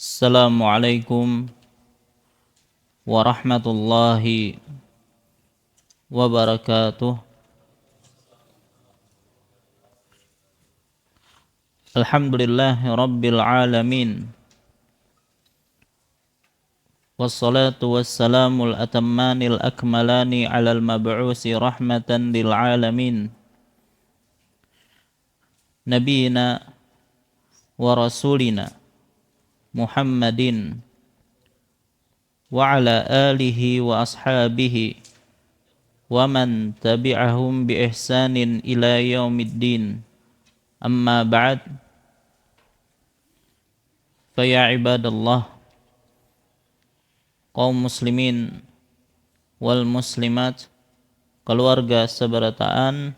Assalamualaikum warahmatullahi wabarakatuh. Alhamdulillahi rabbil alamin. Wassalatu wassalamul atammanil akmalani alal mab'usi rahmatan lil alamin. Nabiyina wa rasulina Muhammadin wa ala alihi wa ashabihi wa man tabi'ahum bi ihsanin ila yaumiddin. Amma ba'd. Fa ya ibadallah, kaum muslimin wal muslimat, keluarga seberataan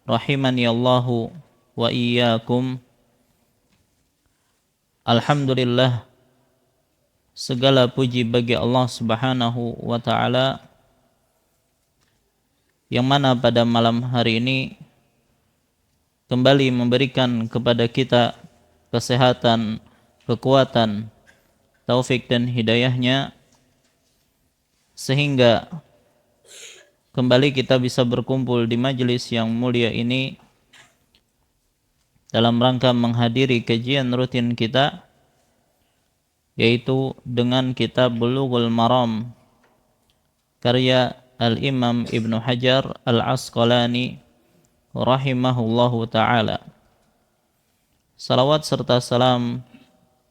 rahimani Allahu wa iyyakum. Alhamdulillah, segala puji bagi Allah Subhanahu wa taala yang mana pada malam hari ini kembali memberikan kepada kita kesehatan, kekuatan, taufik dan hidayahnya sehingga kembali kita bisa berkumpul di majelis yang mulia ini dalam rangka menghadiri kajian rutin kita, yaitu dengan kitab Bulughul Maram karya Al-Imam Ibnu Hajar Al-Asqalani rahimahullahu ta'ala. Salawat serta salam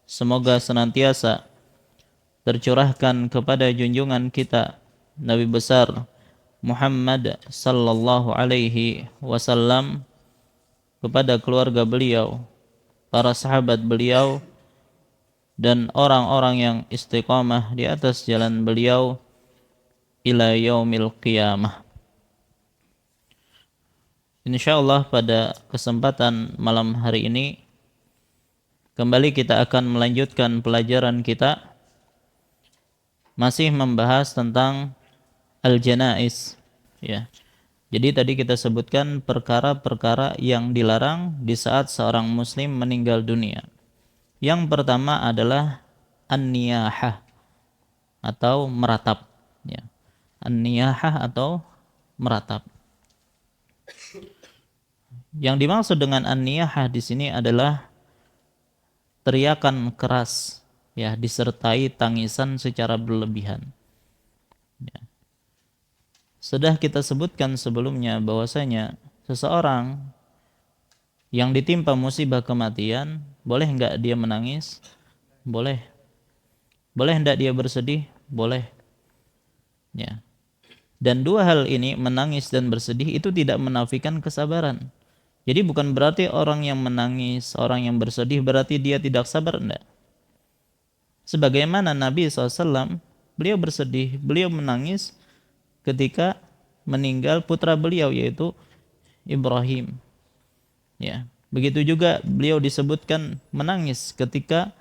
semoga senantiasa tercurahkan kepada junjungan kita Nabi besar Muhammad sallallahu alaihi wasallam, kepada keluarga beliau, para sahabat beliau, dan orang-orang yang istiqamah di atas jalan beliau ila yaumil qiyamah. Insyaallah pada kesempatan malam hari ini kembali kita akan melanjutkan pelajaran kita, masih membahas tentang al-janaiz, ya. Jadi tadi kita sebutkan perkara-perkara yang dilarang di saat seorang muslim meninggal dunia. Yang pertama adalah an-niyahah atau meratap, ya. An-niyahah atau meratap. Yang dimaksud dengan an-niyahah di sini adalah teriakan keras, ya, disertai tangisan secara berlebihan. Ya. Sudah kita sebutkan sebelumnya bahwasanya seseorang yang ditimpa musibah kematian, boleh enggak dia menangis? Boleh. Boleh enggak dia bersedih? Boleh. Ya. Dan dua hal ini, menangis dan bersedih, itu tidak menafikan kesabaran. Jadi bukan berarti orang yang menangis, orang yang bersedih berarti dia tidak sabar, enggak. Sebagaimana Nabi SAW, beliau bersedih, beliau menangis ketika meninggal putra beliau yaitu Ibrahim. Ya, begitu juga beliau disebutkan menangis ketika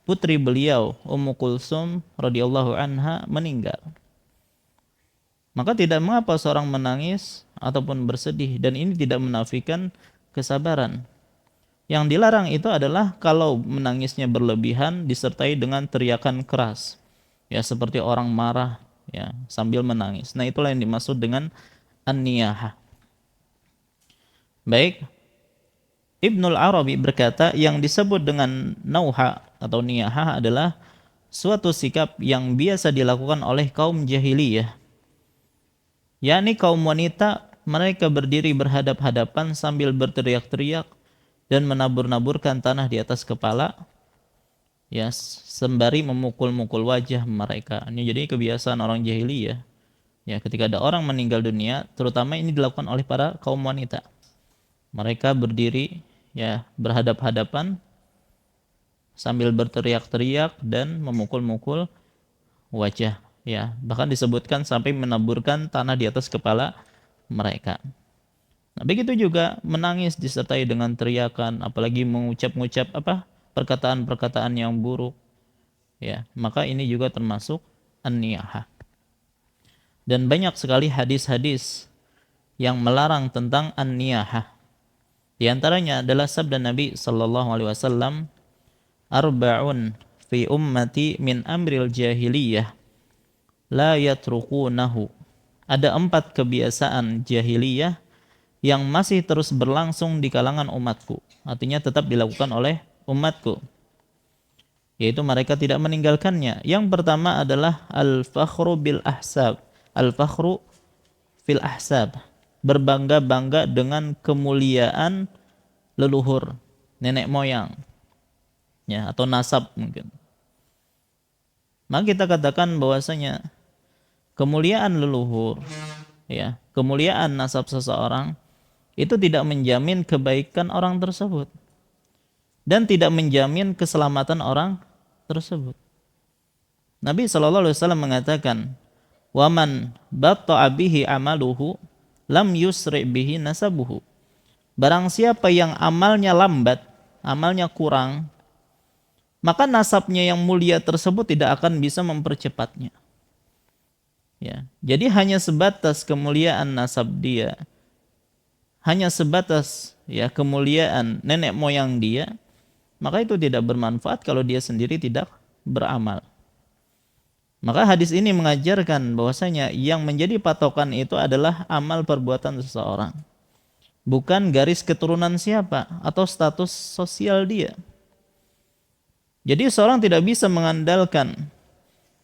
putri beliau Ummu Kulsum radhiyallahu anha meninggal. Maka tidak mengapa seorang menangis ataupun bersedih, dan ini tidak menafikan kesabaran. Yang dilarang itu adalah kalau menangisnya berlebihan disertai dengan teriakan keras, ya, seperti orang marah, ya, sambil menangis. Nah, itulah yang dimaksud dengan an-niyahah. Baik, Ibnul Arabi berkata yang disebut dengan nauha atau niyahah adalah suatu sikap yang biasa dilakukan oleh kaum jahiliyah, yakni kaum wanita, mereka berdiri berhadap-hadapan sambil berteriak-teriak dan menabur-naburkan tanah di atas kepala, ya, sembari memukul-mukul wajah mereka. Ini jadi kebiasaan orang jahiliyah. Ya, ketika ada orang meninggal dunia, terutama ini dilakukan oleh para kaum wanita. Mereka berdiri, ya, berhadap-hadapan sambil berteriak-teriak dan memukul-mukul wajah, ya. Bahkan disebutkan sampai menaburkan tanah di atas kepala mereka. Nah, begitu juga menangis disertai dengan teriakan, apalagi mengucap-ngucap perkataan-perkataan yang buruk, ya, maka ini juga termasuk an-niyahah. Dan banyak sekali hadis-hadis yang melarang tentang an-niyahah. Di antaranya adalah sabda Nabi sallallahu alaihi wasallam, arba'un fi ummati min amril jahiliyah la yatrukunahu. Ada 4 kebiasaan jahiliyah yang masih terus berlangsung di kalangan umatku. Artinya tetap dilakukan oleh umatku, yaitu mereka tidak meninggalkannya. Yang pertama adalah al-fakhru bil ahsab. Al-fakhru fil ahsab, berbangga-bangga dengan kemuliaan leluhur, nenek moyang, ya, atau nasab mungkin. Maka kita katakan bahwasanya kemuliaan leluhur, ya, kemuliaan nasab seseorang itu tidak menjamin kebaikan orang tersebut dan tidak menjamin keselamatan orang tersebut. Nabi SAW mengatakan, "Waman batta'a bihi amaluhu lam yusri bihi nasabuhu." Barang siapa yang amalnya lambat, amalnya kurang, maka nasabnya yang mulia tersebut tidak akan bisa mempercepatnya. Ya, jadi hanya sebatas kemuliaan nasab dia, hanya sebatas ya kemuliaan nenek moyang dia, maka itu tidak bermanfaat kalau dia sendiri tidak beramal. Maka hadis ini mengajarkan bahwasanya yang menjadi patokan itu adalah amal perbuatan seseorang, bukan garis keturunan siapa atau status sosial dia. Jadi seorang tidak bisa mengandalkan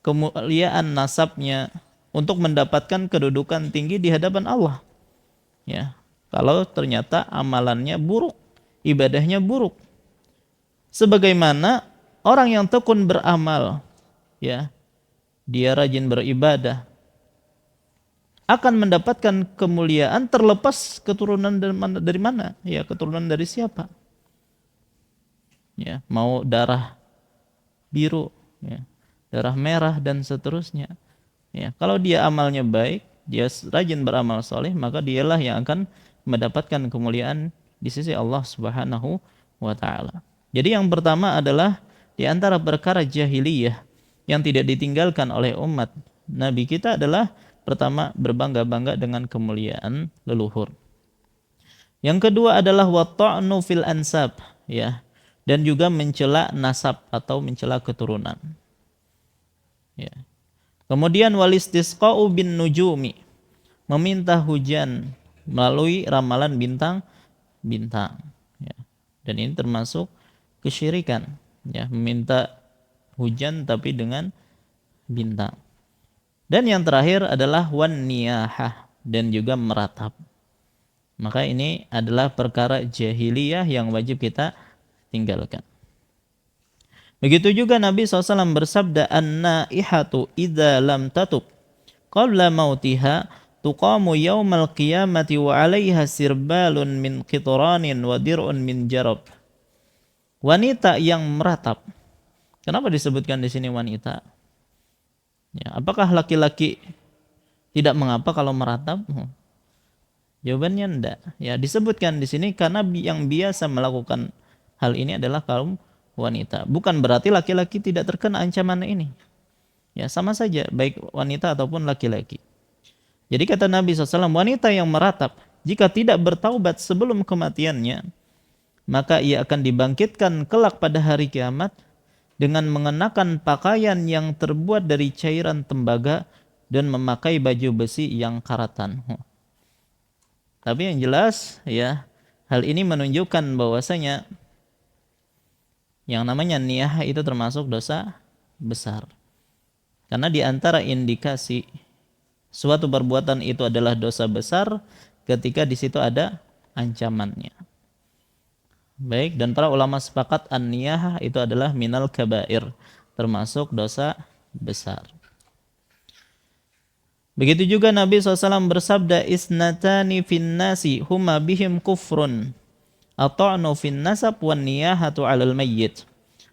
kemuliaan nasabnya untuk mendapatkan kedudukan tinggi di hadapan Allah. Ya, kalau ternyata amalannya buruk, ibadahnya buruk. Sebagaimana orang yang tekun beramal, ya, dia rajin beribadah, akan mendapatkan kemuliaan terlepas keturunan dari mana? Ya, keturunan dari siapa? Ya, mau darah biru, ya, darah merah dan seterusnya. Ya, kalau dia amalnya baik, dia rajin beramal soleh, maka dialah yang akan mendapatkan kemuliaan di sisi Allah Subhanahu wa taala. Jadi yang pertama adalah di antara perkara jahiliyah yang tidak ditinggalkan oleh umat Nabi kita adalah pertama berbangga-bangga dengan kemuliaan leluhur. Yang kedua adalah watta'nu fil ansab, ya, dan juga mencela nasab atau mencela keturunan. Ya. Kemudian walistisqa'u bin nujumi, meminta hujan melalui ramalan bintang-bintang. Ya. Dan ini termasuk kesyirikan, ya, meminta hujan tapi dengan bintang. Dan yang terakhir adalah wan niyahah, dan juga meratap. Maka ini adalah perkara jahiliyah yang wajib kita tinggalkan. Begitu juga Nabi SAW bersabda, an-naihatu idza lam tatub qabla mautiha tuqamu yaumal qiyamati wa 'alaiha sirbalun min qitranin wa dir'un min jarab. Wanita yang meratap. Kenapa disebutkan di sini wanita? Ya, apakah laki-laki tidak mengapa kalau meratap? Jawabannya enggak. Ya, disebutkan di sini karena yang biasa melakukan hal ini adalah kaum wanita. Bukan berarti laki-laki tidak terkena ancaman ini. Ya, sama saja baik wanita ataupun laki-laki. Jadi kata Nabi SAW, wanita yang meratap jika tidak bertaubat sebelum kematiannya, maka ia akan dibangkitkan kelak pada hari kiamat dengan mengenakan pakaian yang terbuat dari cairan tembaga dan memakai baju besi yang karatan. Tapi yang jelas, ya, hal ini menunjukkan bahwasanya yang namanya niyah itu termasuk dosa besar. Karena di antara indikasi suatu perbuatan itu adalah dosa besar ketika di situ ada ancamannya. Baik, dan para ulama sepakat an-niyah itu adalah minal kabair, termasuk dosa besar. Begitu juga Nabi SAW bersabda, isnatani fin nasi huma bihim kufrun ata'nu fin nasab wan niyahatu 'alal mayyit.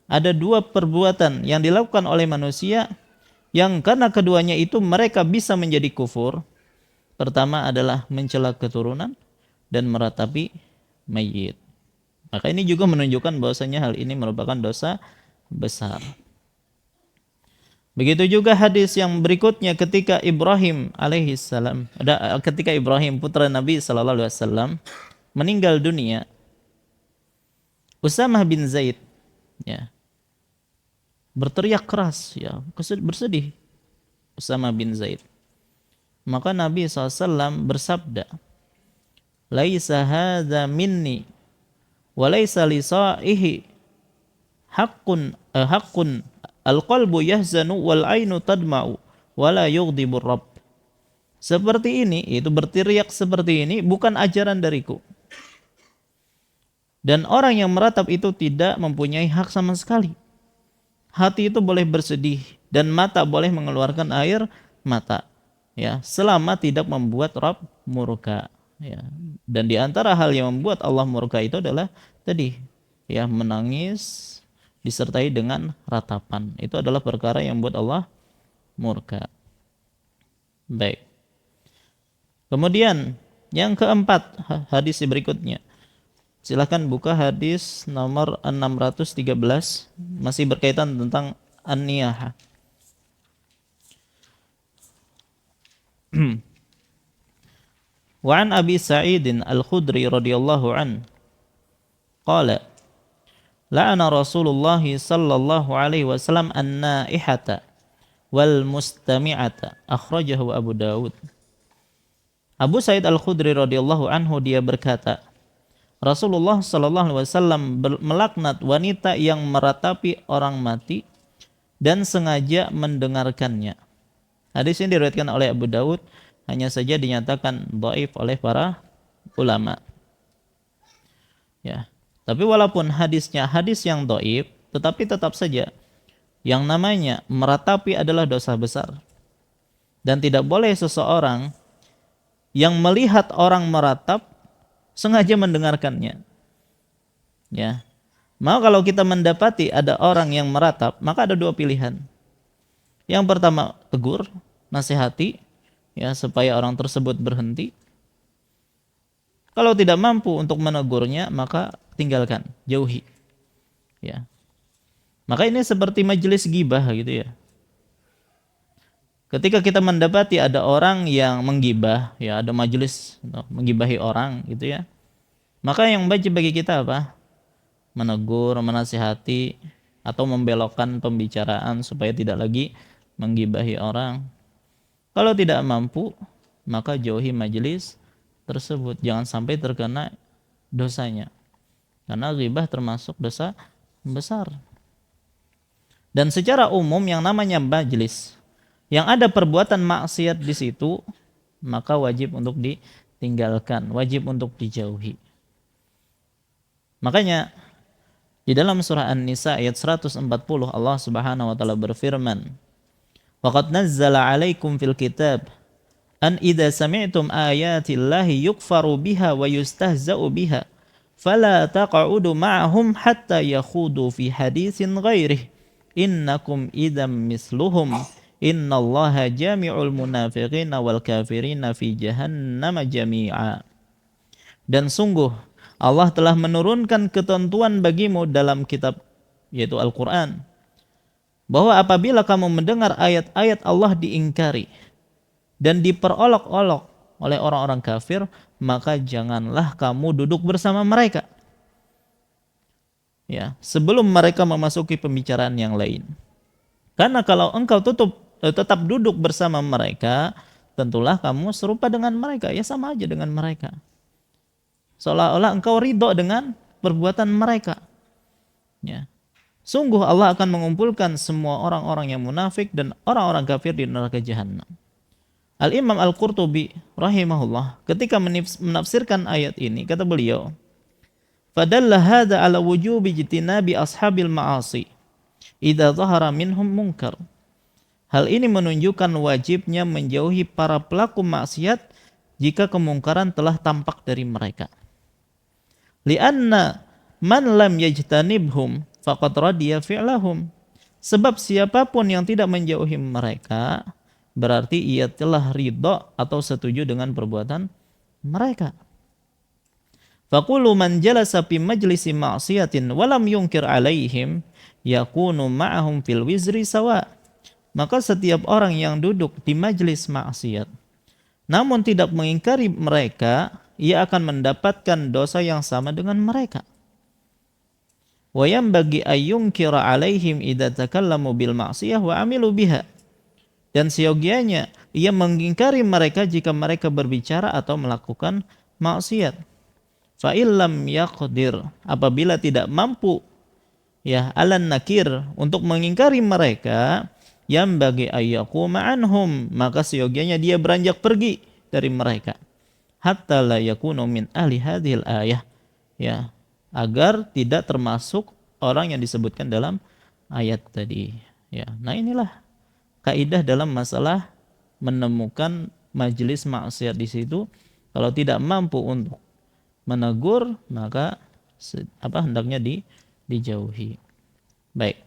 Ada 2 perbuatan yang dilakukan oleh manusia yang karena keduanya itu mereka bisa menjadi kufur. Pertama adalah mencela keturunan dan meratapi mayit. Maka ini juga menunjukkan bahwasanya hal ini merupakan dosa besar. Begitu juga hadis yang berikutnya ketika Ibrahim alaihissalam, ketika Ibrahim putra Nabi sallallahu alaihi wasallam meninggal dunia, Usamah bin Zaid, ya, berteriak keras, ya, bersedih Usama bin Zaid. Maka Nabi SAW bersabda, "Laisa hadza minni wa laisa li sa'ihi haqqun al-qalbu yahzanu wal ainu tadma'u wa la yughdibur rabb." Seperti ini, itu berteriak seperti ini bukan ajaran dariku. Dan orang yang meratap itu tidak mempunyai hak sama sekali. Hati itu boleh bersedih dan mata boleh mengeluarkan air mata, ya, selama tidak membuat Rabb murka, ya. Dan di antara hal yang membuat Allah murka itu adalah tadi, ya, menangis disertai dengan ratapan. Itu adalah perkara yang membuat Allah murka. Baik. Kemudian yang keempat, hadis berikutnya. Silakan buka hadis nomor 613, masih berkaitan tentang an-niyahah. Wa an Abi Sa'id Al-Khudri radhiyallahu an qala la'ana Rasulullah sallallahu alaihi wasallam an-naihata wal mustami'ata, akhrajahu Abu Dawud. Abu Sa'id Al-Khudri radhiyallahu anhu dia berkata, Rasulullah sallallahu alaihi wasallam melaknat wanita yang meratapi orang mati dan sengaja mendengarkannya. Hadis ini diriwayatkan oleh Abu Dawud, hanya saja dinyatakan dhaif oleh para ulama. Ya. Tapi walaupun hadisnya hadis yang dhaif, tetapi tetap saja yang namanya meratapi adalah dosa besar. Dan tidak boleh seseorang yang melihat orang meratap sengaja mendengarkannya. Ya. Maka kalau kita mendapati ada orang yang meratap, maka ada dua pilihan. Yang pertama, tegur, nasihati, ya, supaya orang tersebut berhenti. Kalau tidak mampu untuk menegurnya, maka tinggalkan, jauhi. Ya. Maka ini seperti majelis ghibah gitu ya. Ketika kita mendapati ada orang yang menggibah, ya, ada majelis menggibahi orang gitu ya, maka yang baik bagi kita apa? Menegur, menasihati, atau membelokkan pembicaraan supaya tidak lagi menggibahi orang. Kalau tidak mampu, maka jauhi majelis tersebut, jangan sampai terkena dosanya, karena ghibah termasuk dosa besar. Dan secara umum yang namanya majelis yang ada perbuatan maksiat di situ, maka wajib untuk ditinggalkan, wajib untuk dijauhi. Makanya di dalam surah An-Nisa ayat 140 Allah Subhanahu wa taala berfirman, "Wa qad nazzala 'alaikum fil kitab an idza sami'tum ayatillahi yukfaru biha wa yustahza'u biha fala taq'udu ma'ahum hatta yakhudu fi haditsin ghairihi innakum idzam misluhum." Innallaha jami'ul munafiqina wal kafirina fi jahannam jami'a. Dan sungguh Allah telah menurunkan ketentuan bagimu dalam kitab, yaitu Al-Quran, bahwa apabila kamu mendengar ayat-ayat Allah diingkari dan diperolok-olok oleh orang-orang kafir, maka janganlah kamu duduk bersama mereka, ya, sebelum mereka memasuki pembicaraan yang lain. Karena kalau engkau tetap duduk bersama mereka, tentulah kamu serupa dengan mereka, ya, sama aja dengan mereka. Seolah-olah engkau ridho dengan perbuatan mereka. Ya. Sungguh Allah akan mengumpulkan semua orang-orang yang munafik dan orang-orang kafir di neraka jahanam. Al-Imam Al-Qurtubi rahimahullah ketika menafsirkan ayat ini, kata beliau, "Fadalla hadza ala wujubi jitinabi ashabil ma'asi idza dhahara minhum munkar." Hal ini menunjukkan wajibnya menjauhi para pelaku maksiat jika kemungkaran telah tampak dari mereka. Lianna man lam yajtanibhum faqad radiya fi'lahum. Sebab siapapun yang tidak menjauhi mereka, berarti ia telah ridha atau setuju dengan perbuatan mereka. Faqulu man jalasa fi majlisi ma'siyatin wa lam yunkir alaihim yakunu ma'ahum fil wizri sawa. Maka setiap orang yang duduk di majelis maksiat namun tidak mengingkari mereka, ia akan mendapatkan dosa yang sama dengan mereka. wa yanbaghi ayyunkira 'alaihim idza takallamu bil ma'siyah wa 'amilu biha. Dan seyogianya ia mengingkari mereka jika mereka berbicara atau melakukan maksiat. Fa illam yaqdir, apabila tidak mampu ya alan nakir untuk mengingkari mereka, yang bagi ayyaquma anhum, maka seyogianya dia beranjak pergi dari mereka. Hatta la yakunu min ahli hadhil ayah, ya, agar tidak termasuk orang yang disebutkan dalam ayat tadi. Ya, nah inilah kaidah dalam masalah menemukan majelis maksiat di situ. Kalau tidak mampu untuk menegur, maka hendaknya dijauhi. Baik.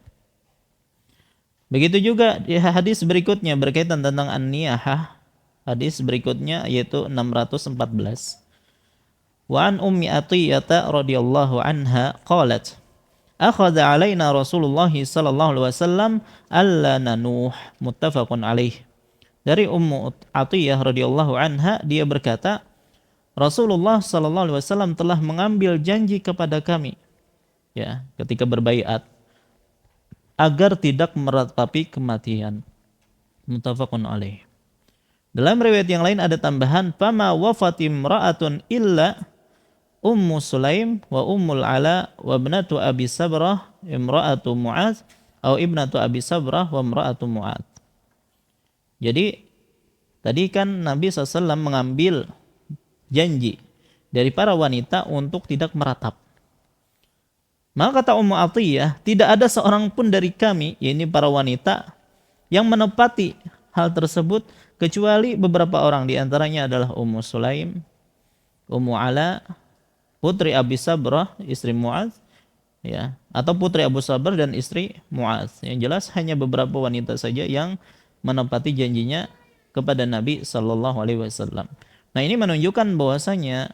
Begitu juga di hadis berikutnya berkaitan tentang an-niyahah. Hadis berikutnya yaitu 614. Wa an Ummi Athiyyah radhiyallahu anha qalat akhadha alaina Rasulullah sallallahu alaihi wasallam alla nanuh, muttafaqun alaih. Dari Ummu Athiyyah radhiyallahu anha, dia berkata, Rasulullah sallallahu alaihi wasallam telah mengambil janji kepada kami, ya, ketika berbaiat, agar tidak meratapi kematian. Muttafaqun alaih. Dalam riwayat yang lain ada tambahan, fama wafat imra'atun illa Ummu Sulaim wa Ummul Ala wa ibnatu Abi Sabrah imra'atu Mu'adz atau ibnatu Abi Sabrah wa imra'atu Mu'adz. Jadi tadi kan Nabi SAW mengambil janji dari para wanita untuk tidak meratap. Maka kata Ummu Athiyyah, tidak ada seorang pun dari kami, yaitu para wanita, yang menepati hal tersebut kecuali beberapa orang, di antaranya adalah Ummu Sulaim, Ummu Ala, putri Abi Sabrah, istri Mu'adz, ya, atau putri Abu Sabrah dan istri Mu'adz. Yang jelas hanya beberapa wanita saja yang menepati janjinya kepada Nabi sallallahu alaihi wasallam. Nah, ini menunjukkan bahwasanya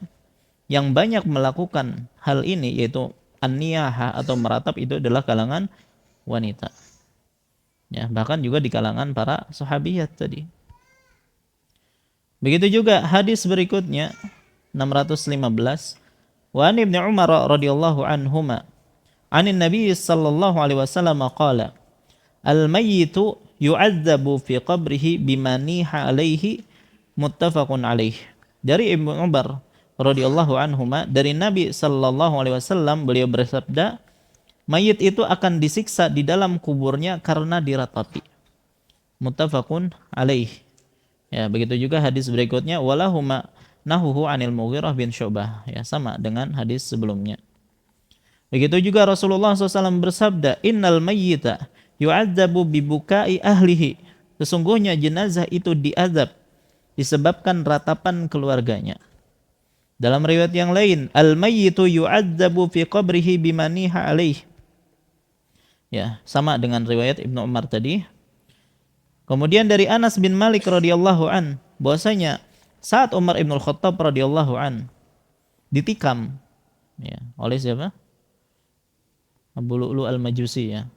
yang banyak melakukan hal ini, yaitu an-niyahah atau meratap, itu adalah kalangan wanita. Ya, bahkan juga di kalangan para sahabiyat tadi. Begitu juga hadis berikutnya 615. Wa an Ibnu Umar radhiyallahu anhuma 'anin Nabi sallallahu alaihi wasallam qala al-mayyitu yu'adzabu fi qabrihi bima niha alaihi, muttafaqun alaih. Dari Ibnu Umar radhiyallahu anhuma, dari Nabi sallallahu alaihi wasallam, beliau bersabda, mayit itu akan disiksa di dalam kuburnya karena diratapi. Muttafaqun alaih. Ya, begitu juga hadis berikutnya, walahuma nahuhu anil Mughirah bin Syu'bah, ya, sama dengan hadis sebelumnya. Begitu juga Rasulullah SAW bersabda, innal mayyita yu'adzabu bibukai ahlihi, sesungguhnya jenazah itu diazab disebabkan ratapan keluarganya. Dalam riwayat yang lain, al mayyitu yu'adzabu fi qabrihi bimaniha alaih, ya, sama dengan riwayat Ibnu Umar tadi. Kemudian dari Anas bin Malik radhiyallahu an, bahwasanya saat Umar Ibn Khattab radhiyallahu an ditikam, ya, oleh siapa? Abu Lu'lu al-Majusi, ya.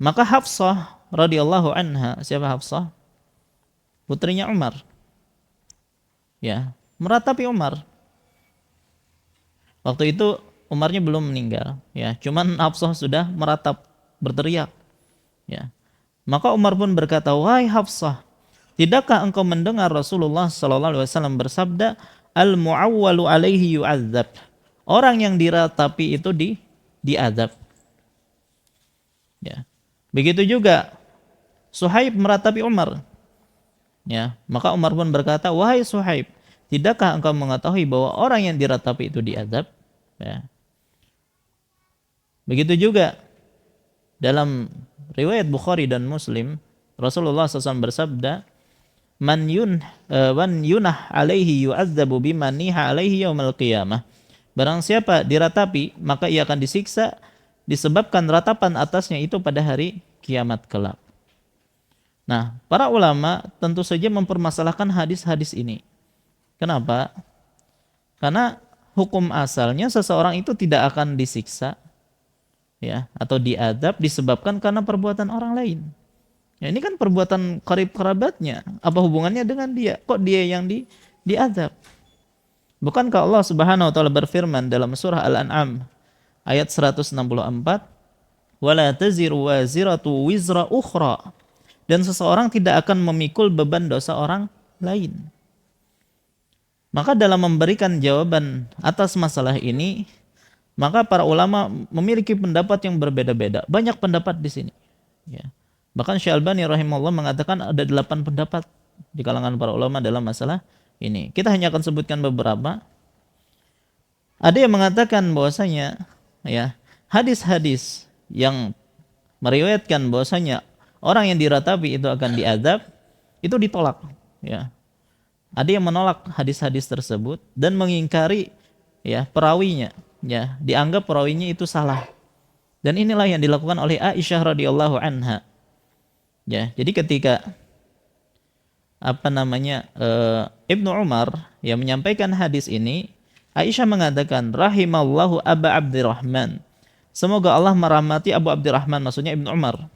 Maka Hafsah radhiyallahu anha, siapa Hafsah? Putrinya Umar, ya, meratapi Umar. Waktu itu Umarnya belum meninggal, ya, cuman Hafsah sudah meratap, berteriak, ya. Maka Umar pun berkata, wahai Hafsah, tidakkah engkau mendengar Rasulullah sallallahu alaihi wasallam bersabda, al-mu'awwalu alaihi yu'adzab, orang yang diratapi itu diazab. Ya. Begitu juga Suhaib meratapi Umar. Ya, maka Umar pun berkata, wahai Suhaib, tidakkah engkau mengetahui bahwa orang yang diratapi itu diazab? Ya. Begitu juga dalam riwayat Bukhari dan Muslim, Rasulullah SAW bersabda, man yunah alaihi yu'adzabu bima niha alaihi yaumal qiyamah. Barang siapa diratapi, maka ia akan disiksa disebabkan ratapan atasnya itu pada hari kiamat kelak. Nah, para ulama tentu saja mempermasalahkan hadis-hadis ini. Kenapa? Karena hukum asalnya seseorang itu tidak akan disiksa, ya, atau diazab disebabkan karena perbuatan orang lain. Ya, ini kan perbuatan qarib kerabatnya. Apa hubungannya dengan dia? Kok dia yang diazab? Bukankah Allah Subhanahu wa taala berfirman dalam surah Al-An'am ayat 164, wala taziru waziratu wizra ukhra, dan seseorang tidak akan memikul beban dosa orang lain. Maka dalam memberikan jawaban atas masalah ini, maka para ulama memiliki pendapat yang berbeda-beda. Banyak pendapat di sini. Ya. Bahkan Syalbani rahimahullah mengatakan ada 8 pendapat di kalangan para ulama dalam masalah ini. Kita hanya akan sebutkan beberapa. Ada yang mengatakan bahwasanya ya, hadis-hadis yang meriwayatkan bahwasanya orang yang diratapi itu akan diazab, itu ditolak. Ya. Ada yang menolak hadis-hadis tersebut dan mengingkari ya perawinya. Ya, dianggap perawinya itu salah. Dan inilah yang dilakukan oleh Aisyah radhiyallahu anha. Ya, jadi ketika Ibnu Umar yang menyampaikan hadis ini, Aisyah mengatakan rahimallahu Aba Abdurrahman. Semoga Allah merahmati Abu Abdurrahman, maksudnya Ibnu Umar.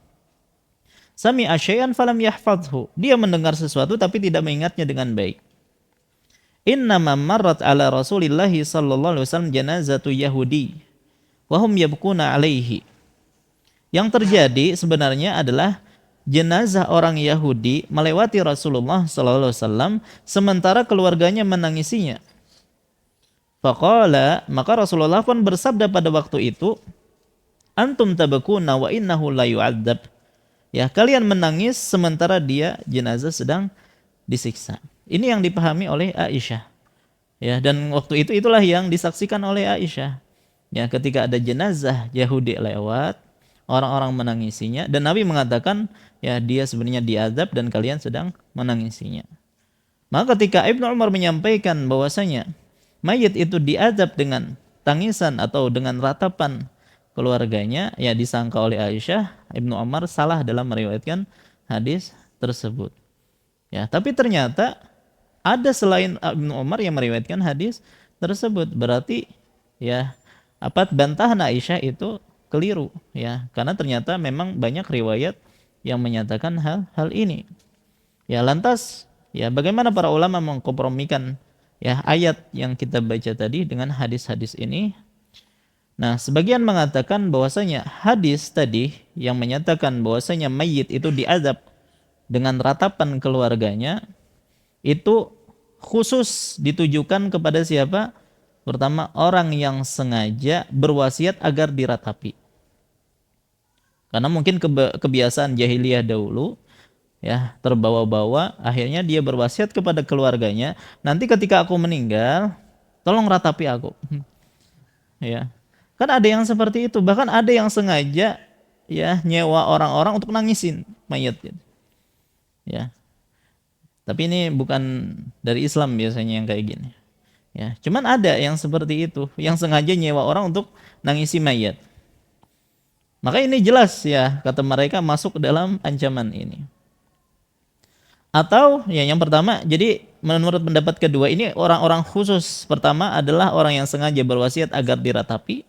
Sami'a syai'an falam yahfazhu. Dia mendengar sesuatu tapi tidak mengingatnya dengan baik. Innama marrat ala Rasulillahi sallallahu alaihi wasallam janazatu Yahudi wa hum yabkuna alaihi. Yang terjadi sebenarnya adalah jenazah orang Yahudi melewati Rasulullah sallallahu alaihi wasallam sementara keluarganya menangisinya. Faqala, maka Rasulullah pun bersabda pada waktu itu, antum tabakuna wa innahu la yu'adzab. Ya, kalian menangis sementara dia jenazah sedang disiksa. Ini yang dipahami oleh Aisyah. Ya, dan waktu itu itulah yang disaksikan oleh Aisyah. Ya, ketika ada jenazah Yahudi lewat, orang-orang menangisinya dan Nabi mengatakan, ya dia sebenarnya diazab dan kalian sedang menangisinya. Maka ketika Ibnu Umar menyampaikan bahwasanya mayit itu diazab dengan tangisan atau dengan ratapan keluarganya, ya disangka oleh Aisyah, Ibnu Umar salah dalam meriwayatkan hadis tersebut. Ya, tapi ternyata ada selain Ibnu Umar yang meriwayatkan hadis tersebut. Berarti ya bantahan Aisyah itu keliru, ya, karena ternyata memang banyak riwayat yang menyatakan hal ini. Ya, lantas ya bagaimana para ulama mengkompromikan ya ayat yang kita baca tadi dengan hadis-hadis ini? Nah, sebagian mengatakan bahwasanya hadis tadi yang menyatakan bahwasanya mayit itu diazab dengan ratapan keluarganya itu khusus ditujukan kepada siapa? Pertama, orang yang sengaja berwasiat agar diratapi. Karena mungkin kebiasaan jahiliyah dahulu ya terbawa-bawa, akhirnya dia berwasiat kepada keluarganya, nanti ketika aku meninggal tolong ratapi aku. Ya. Kan ada yang seperti itu, bahkan ada yang sengaja ya nyewa orang-orang untuk nangisin mayat. Ya. Tapi ini bukan dari Islam biasanya yang kayak gini. Ya, cuman ada yang seperti itu, yang sengaja nyewa orang untuk nangisi mayat. Maka ini jelas ya, kata mereka masuk ke dalam ancaman ini. Atau ya yang pertama, jadi menurut pendapat kedua ini orang-orang khusus. Pertama adalah orang yang sengaja berwasiat agar diratapi.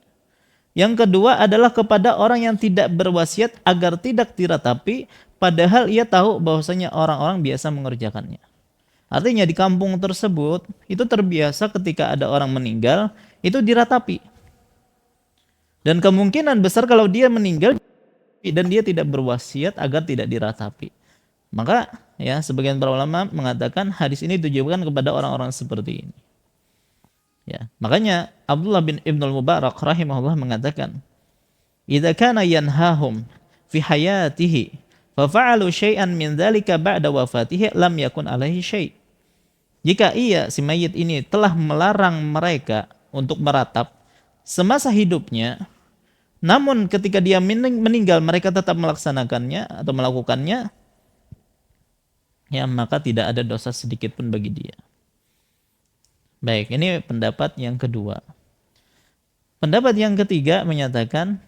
Yang kedua adalah kepada orang yang tidak berwasiat agar tidak diratapi, padahal ia tahu bahwasanya orang-orang biasa mengerjakannya. Artinya di kampung tersebut itu terbiasa ketika ada orang meninggal itu diratapi. Dan kemungkinan besar kalau dia meninggal dan dia tidak berwasiat agar tidak diratapi. Maka ya sebagian para ulama mengatakan hadis ini ditujukan kepada orang-orang seperti ini. Ya, makanya Abdullah bin Ibnul Mubarak rahimahullah mengatakan, "Idza kana yanhahum fi hayatihi fa fa'alu syai'an min dzalika ba'da wafatihi lam yakun alaihi syai'." Jika si mayit ini telah melarang mereka untuk meratap semasa hidupnya, namun ketika dia meninggal mereka tetap melaksanakannya atau melakukannya, ya maka tidak ada dosa sedikit pun bagi dia. Baik, ini pendapat yang kedua. Pendapat yang ketiga menyatakan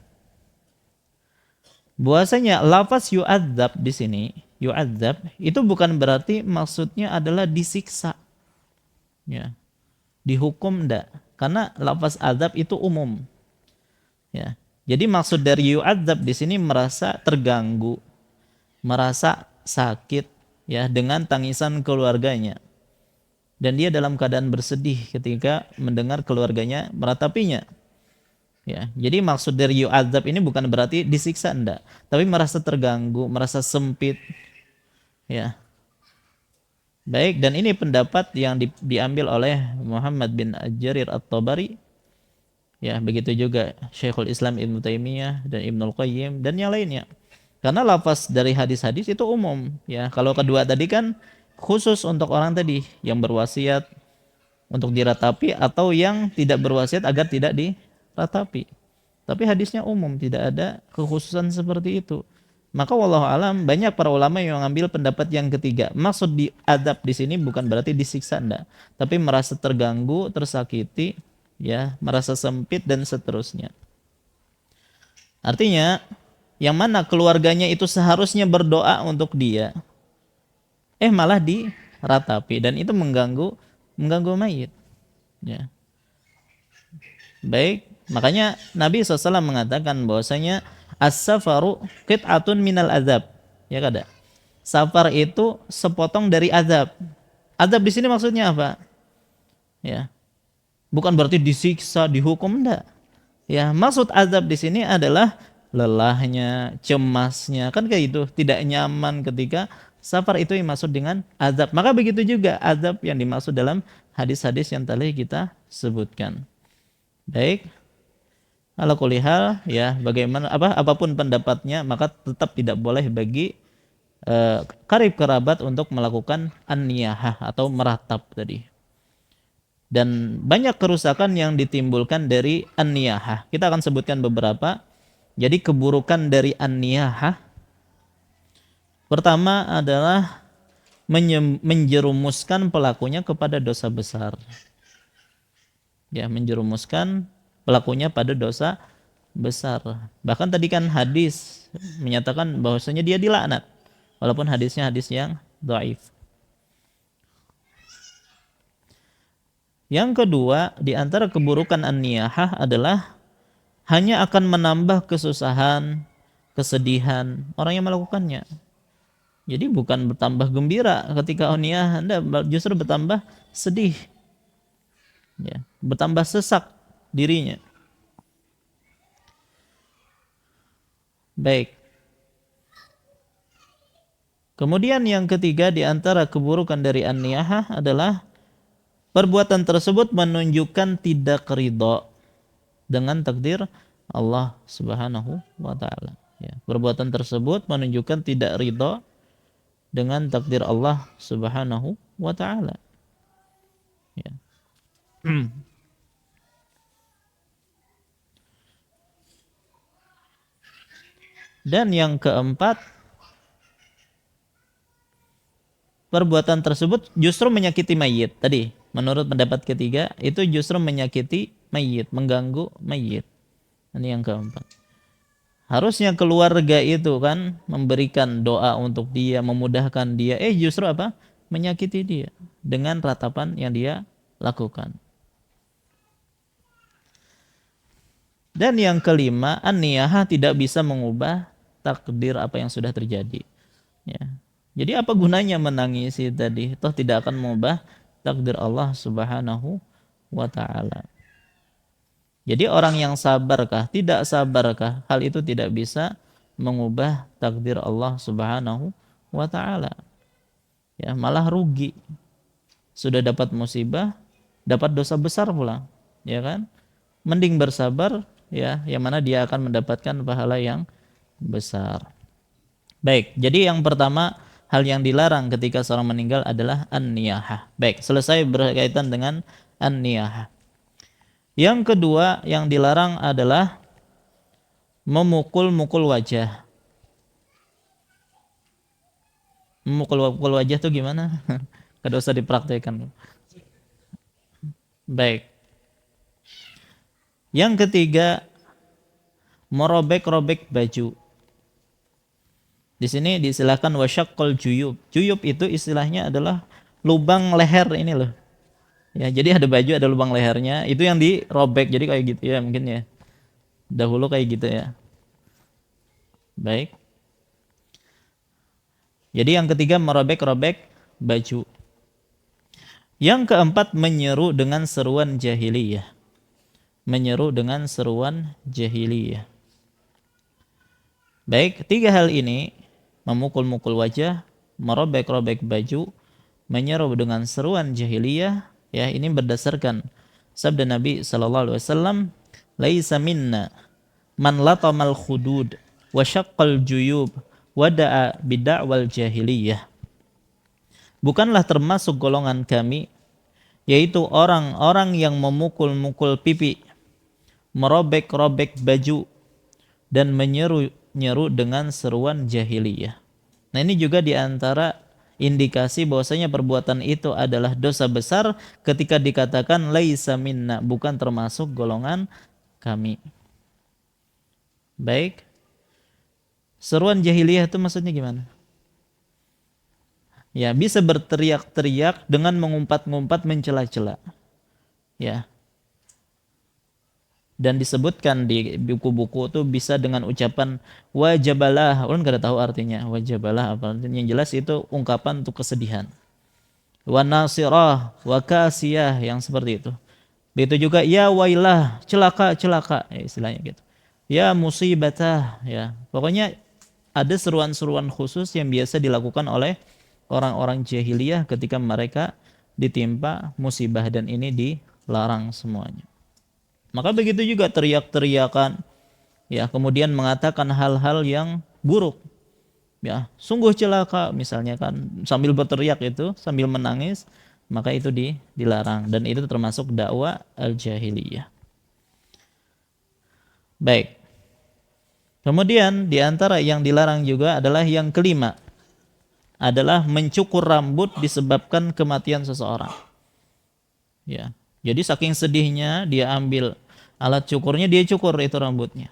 bahwasanya lafaz yu'adzab di sini, yu'adzab itu bukan berarti maksudnya adalah disiksa. Ya. Dihukum enggak, karena lafaz azab itu umum. Ya. Jadi maksud dari yu'adzab di sini merasa terganggu, merasa sakit ya dengan tangisan keluarganya. Dan dia dalam keadaan bersedih ketika mendengar keluarganya meratapinya. Ya, jadi maksud dari yu'adzab ini bukan berarti disiksa, enggak, tapi merasa terganggu, merasa sempit, ya. Baik, dan ini pendapat yang diambil oleh Muhammad bin Jarir At-Tabari, ya, begitu juga Syekhul Islam Ibnu Taimiyah dan Ibnul Qayyim dan yang lainnya. Karena lafaz dari hadis-hadis itu umum, ya. Kalau kedua tadi kan khusus untuk orang tadi yang berwasiat untuk diratapi atau yang tidak berwasiat agar tidak diratapi. Tapi hadisnya umum, tidak ada kekhususan seperti itu. Maka wallahu alam banyak para ulama yang mengambil pendapat yang ketiga. Maksud diadab di sini bukan berarti disiksa, enggak, tapi merasa terganggu, tersakiti, ya, merasa sempit dan seterusnya. Artinya yang mana keluarganya itu seharusnya berdoa untuk dia, malah diratapi dan itu mengganggu mayit, ya. Baik, makanya Nabi SAW mengatakan bahwasanya as-safaru qit'atun minal azab. Ya kada? Safar itu sepotong dari azab. Azab di sini maksudnya apa? Ya, bukan berarti disiksa, dihukum, enggak. Ya, maksud azab di sini adalah lelahnya, cemasnya, kan kayak itu, tidak nyaman ketika safar, itu yang maksud dengan azab. Maka begitu juga azab yang dimaksud dalam hadis-hadis yang tadi kita sebutkan. Baik, ala kulli hal, ya, bagaimana apapun pendapatnya, maka tetap tidak boleh bagi karib kerabat untuk melakukan an-niyahah atau meratap tadi. Dan banyak kerusakan yang ditimbulkan dari an-niyahah. Kita akan sebutkan beberapa. Jadi keburukan dari an-niyahah pertama adalah menjerumuskan pelakunya kepada dosa besar. Ya, menjerumuskan pelakunya pada dosa besar. Bahkan tadi kan hadis menyatakan bahwasanya dia dilaknat, walaupun hadisnya hadis yang dhaif. Yang kedua, di antara keburukan an-niyahah adalah hanya akan menambah kesusahan, kesedihan orang yang melakukannya. Jadi bukan bertambah gembira ketika an-niyahah, justru bertambah sedih. Ya, bertambah sesak dirinya. Baik. Kemudian yang ketiga di antara keburukan dari an-niyahah adalah perbuatan tersebut menunjukkan tidak ridha dengan takdir Allah Subhanahu wa taala. Ya, perbuatan tersebut menunjukkan tidak ridha dengan takdir Allah Subhanahu wa taala. Ya. Dan yang keempat, perbuatan tersebut justru menyakiti mayit. Tadi, menurut pendapat ketiga, itu justru menyakiti mayit, mengganggu mayit. Ini yang keempat. Harusnya keluarga itu kan memberikan doa untuk dia, memudahkan dia. Justru apa? Menyakiti dia dengan ratapan yang dia lakukan. Dan yang kelima, an-niyahah tidak bisa mengubah takdir apa yang sudah terjadi. Ya. Jadi apa gunanya menangisi tadi? Toh tidak akan mengubah takdir Allah Subhanahu wa taala. Jadi orang yang sabarkah, tidak sabarkah, hal itu tidak bisa mengubah takdir Allah Subhanahu wa taala. Ya, malah rugi. Sudah dapat musibah, dapat dosa besar pula, ya kan? Mending bersabar, ya, yang mana dia akan mendapatkan pahala yang besar. Baik, jadi yang pertama, hal yang dilarang ketika seorang meninggal adalah an-niyahah. Baik, selesai berkaitan dengan an-niyahah. Yang kedua yang dilarang adalah memukul-mukul wajah. Memukul-mukul wajah itu gimana? Kada usah dipraktekkan. Baik. Yang ketiga, merobek-robek baju. Di sini diistilahkan wasyaqqal juyub. Juyub itu istilahnya adalah lubang leher ini loh. Ya, jadi ada baju, ada lubang lehernya, itu yang dirobek. Jadi kayak gitu ya mungkin ya. Dahulu kayak gitu ya. Baik. Jadi yang ketiga merobek-robek baju. Yang keempat menyeru dengan seruan jahiliyah. menyeru dengan seruan jahiliyah. Baik, tiga hal ini, memukul-mukul wajah, merobek-robek baju, menyeru dengan seruan jahiliyah, ya, ini berdasarkan sabda Nabi sallallahu alaihi wasallam, "Laisa minna man latamal khudud wa syaqqal juyub wa da'a bid'awal jahiliyah." Bukanlah termasuk golongan kami, yaitu orang-orang yang memukul-mukul pipi, merobek-robek baju, dan menyeru-nyeru dengan seruan jahiliyah. Nah, ini juga diantara indikasi bahwasanya perbuatan itu adalah dosa besar ketika dikatakan laisa minna, bukan termasuk golongan kami. Baik. Seruan jahiliyah itu maksudnya gimana? Ya, bisa berteriak-teriak dengan mengumpat-ngumpat, mencela-cela. Ya. Dan disebutkan di buku-buku itu bisa dengan ucapan wajabalah. Orang nggak tahu artinya wajabalah apa. Yang jelas itu ungkapan untuk kesedihan. Wa nasirah, wa kasiyah, yang seperti itu. Begitu juga ya wailah, celaka, ya, istilahnya gitu. Ya musibatah, ya. Pokoknya ada seruan-seruan khusus yang biasa dilakukan oleh orang-orang jahiliyah ketika mereka ditimpa musibah, dan ini dilarang semuanya. Maka begitu juga teriak-teriakan, ya, kemudian mengatakan hal-hal yang buruk, ya, sungguh celaka misalnya kan, sambil berteriak itu, sambil menangis, maka itu dilarang, dan itu termasuk dakwah al-jahiliyah. Baik. Kemudian di antara yang dilarang juga adalah yang kelima, adalah mencukur rambut disebabkan kematian seseorang. Ya. Jadi saking sedihnya dia ambil alat cukurnya, dia cukur itu rambutnya.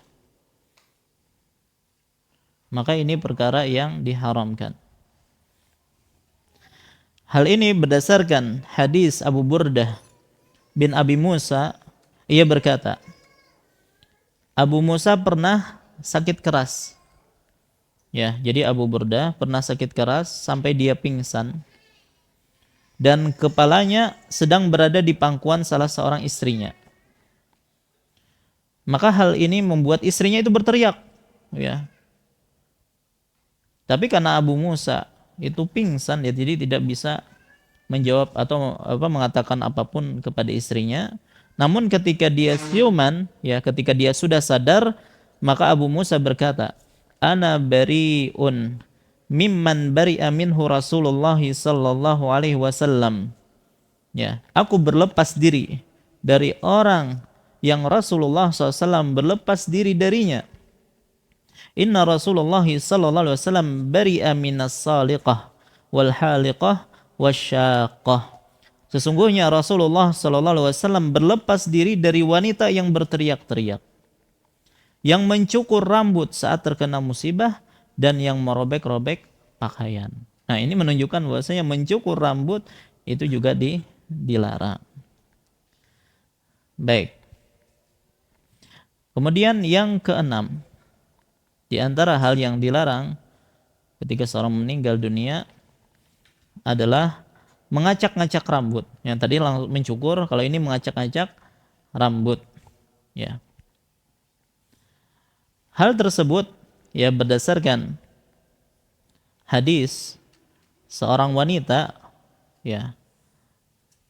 Maka ini perkara yang diharamkan. Hal ini berdasarkan hadis Abu Burdah bin Abi Musa, ia berkata, Abu Musa pernah sakit keras. Ya, jadi Abu Burdah pernah sakit keras sampai dia pingsan, dan kepalanya sedang berada di pangkuan salah seorang istrinya. Maka hal ini membuat istrinya itu berteriak, ya. Tapi karena Abu Musa itu pingsan, ya, jadi tidak bisa menjawab atau mengatakan apapun kepada istrinya. Namun ketika dia siuman, ya, ketika dia sudah sadar, maka Abu Musa berkata, "Ana bari'un mimman bari'a minhu Rasulullah sallallahu alaihi wasallam." Ya, aku berlepas diri dari orang yang Rasulullah SAW berlepas diri darinya. Inna Rasulullah sallallahu alaihi wasallam bari'a minas saliqah wal haliqah wasyaqah. Sesungguhnya Rasulullah sallallahu alaihi wasallam berlepas diri dari wanita yang berteriak-teriak, yang mencukur rambut saat terkena musibah, dan yang merobek-robek pakaian. Nah, ini menunjukkan bahwasanya mencukur rambut itu juga dilarang. Baik. Kemudian yang keenam, di antara hal yang dilarang ketika seorang meninggal dunia adalah mengacak-ngacak rambut. Yang tadi langsung mencukur, kalau ini mengacak-ngacak rambut. Ya. Hal tersebut, ya, berdasarkan hadis seorang wanita, ya,